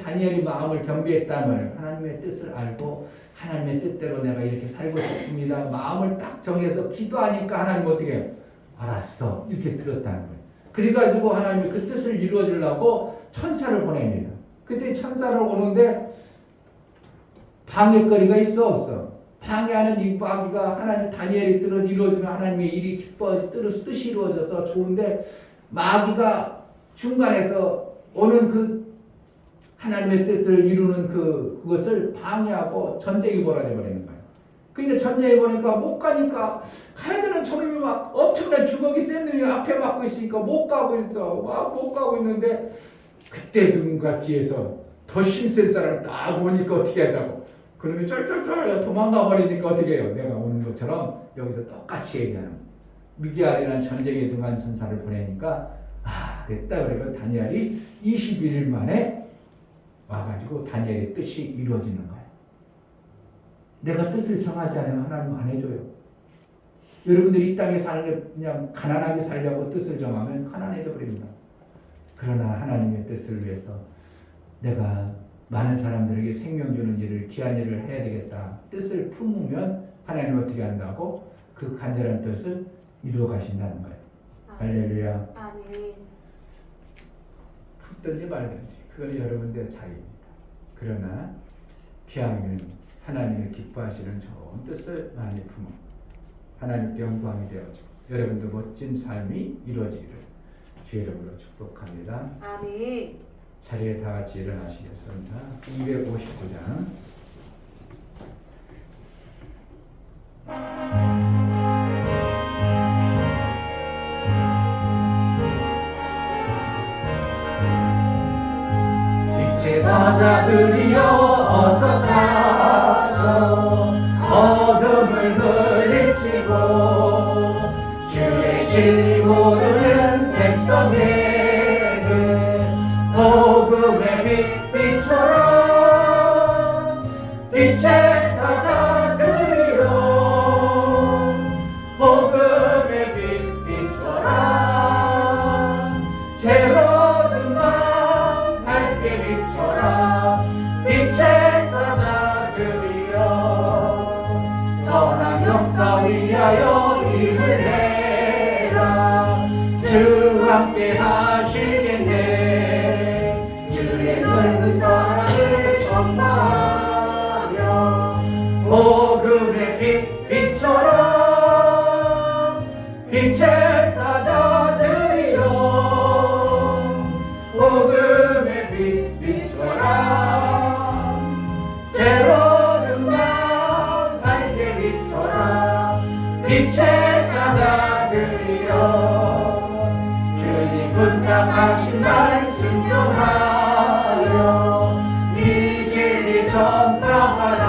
다니엘이 마음을 겸비했다면 하나님의 뜻을 알고 하나님의 뜻대로 내가 이렇게 살고 싶습니다. 마음을 딱 정해서 기도하니까 하나님 어떻게 해요? 알았어. 이렇게 들었다는 거예요. 그래가지고 하나님이 그 뜻을 이루어주려고 천사를 보냅니다. 그때 천사를 오는데 방해거리가 있어 없어? 방해하는 이 마귀가 하나님 다니엘이 뜻을 이루어주면 하나님의 일이 뜻이 이루어져서 좋은데 마귀가 중간에서 오는 그 하나님의 뜻을 이루는 그것을 방해하고 전쟁이 벌어져 버리는 거예요. 그러니까 전쟁이 보니까 못 가니까 가야 되는 저놈이 막 엄청난 주먹이 센 놈이 앞에 막고 있으니까 못 가고 있어. 막 못 가고 있는데 그때 누군가 뒤에서 더 힘센 사람이 딱 오니까 어떻게 한다고? 그놈이 쫄쫄쫄 도망가 버리니까 어떻게 해요? 내가 오는 것처럼 여기서 똑같이 얘기하는 미기알이라는 전쟁에 등한 전사를 보내니까 됐다. 그러면 다니엘이 21일 만에 와가지고 다니엘의 뜻이 이루어지는 거예요. 내가 뜻을 정하지 않으면 하나님 안 해줘요. 여러분들이 이 땅에 그냥 가난하게 살려고 뜻을 정하면 가난해져 버립니다. 그러나 하나님의 뜻을 위해서 내가 많은 사람들에게 생명 주는 일을 귀한 일을 해야 되겠다. 뜻을 품으면 하나님 어떻게 한다고? 그 간절한 뜻을 이루어 가신다는 거예요. 할렐루야. 아멘. 품든지 말든지 그건 여러분들의 자유입니다. 그러나 기왕이면 하나님의 기뻐하시는 좋은 뜻을 많이 품어 하나님께 영광이 되어지고 여러분도 멋진 삶이 이루어지기를 주의 이름으로 축복합니다. 아멘. 자리에 다 같이 일어나시겠습니다. 259장 빛의 사자들이여 어서 가서 어둠을 물리치고 주의 진리 모르는 백성에게 복음의 빛 비춰라. 빛의 사자들이여 복음의 역사 위하여 힘을 내라. 주 함께 하시겠네. 주의 넓은 사랑을 전파하며 복음의 빛 비춰라. 빛의 사자들이여 복음의 빛 비춰라. 때로는 밤 밝게 비춰라. 빛의 사자들이여 주님 분당하신 말씀 전하여 이 진리 전파하라.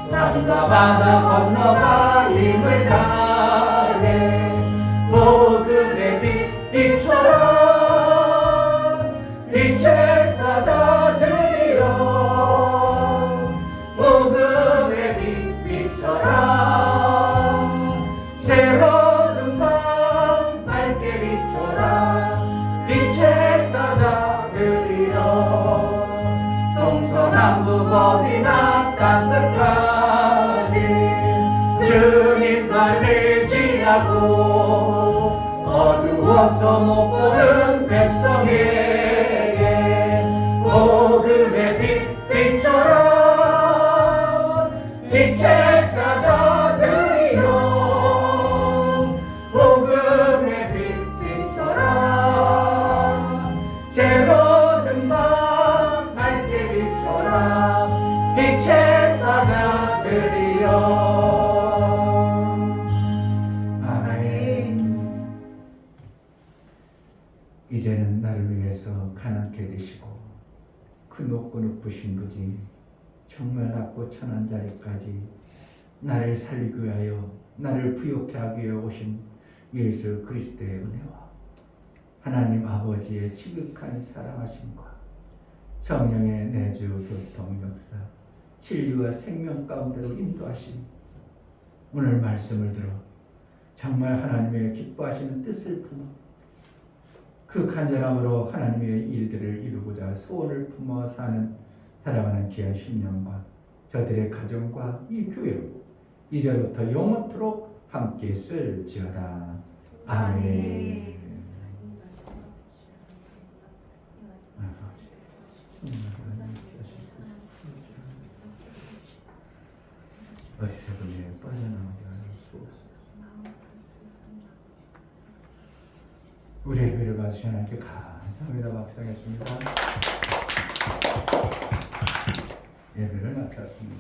산과 바다 건너가 힘을 다해 복음의 빛 비춰라. 빛의 사자들이여 복음의 빛 비춰라. 새로운 밤 밝게 비춰라. 빛의 사자들이여 동서남북 어디나 땅끝까지 주님만을 지하고 어두워서 못 보는 백성에게 복음의 빛 비춰라. 빛의 사자들이여 복음의 빛 비춰라. 새로운 밤 밝게 비춰라. 빛의 사자들이여. 이제는 나를 위해서 가난케 되시고 그 높고 높으신 그지 정말 낮고 천한 자리까지 나를 살리기 위하여 나를 부욕케 하기 위해 오신 예수 그리스도의 은혜와 하나님 아버지의 지극한 사랑하심과 성령의 내주 교통 역사 진리와 생명 가운데로 인도하심 오늘 말씀을 들어 정말 하나님의 기뻐하시는 뜻을 품어 그 간절함으로 하나님의 일들을 이루고자 소원을 품어 살아가는 귀한 신령과 저들의 가정과 이 교회로 이제부터 영원토록 함께 있을지어다. 아멘. 어디서도 빠져나오지 않을 수 없어. 우리 예배를 받으신 하나님께 감사합니다. 박수하겠습니다. 예배를 마쳤습니다.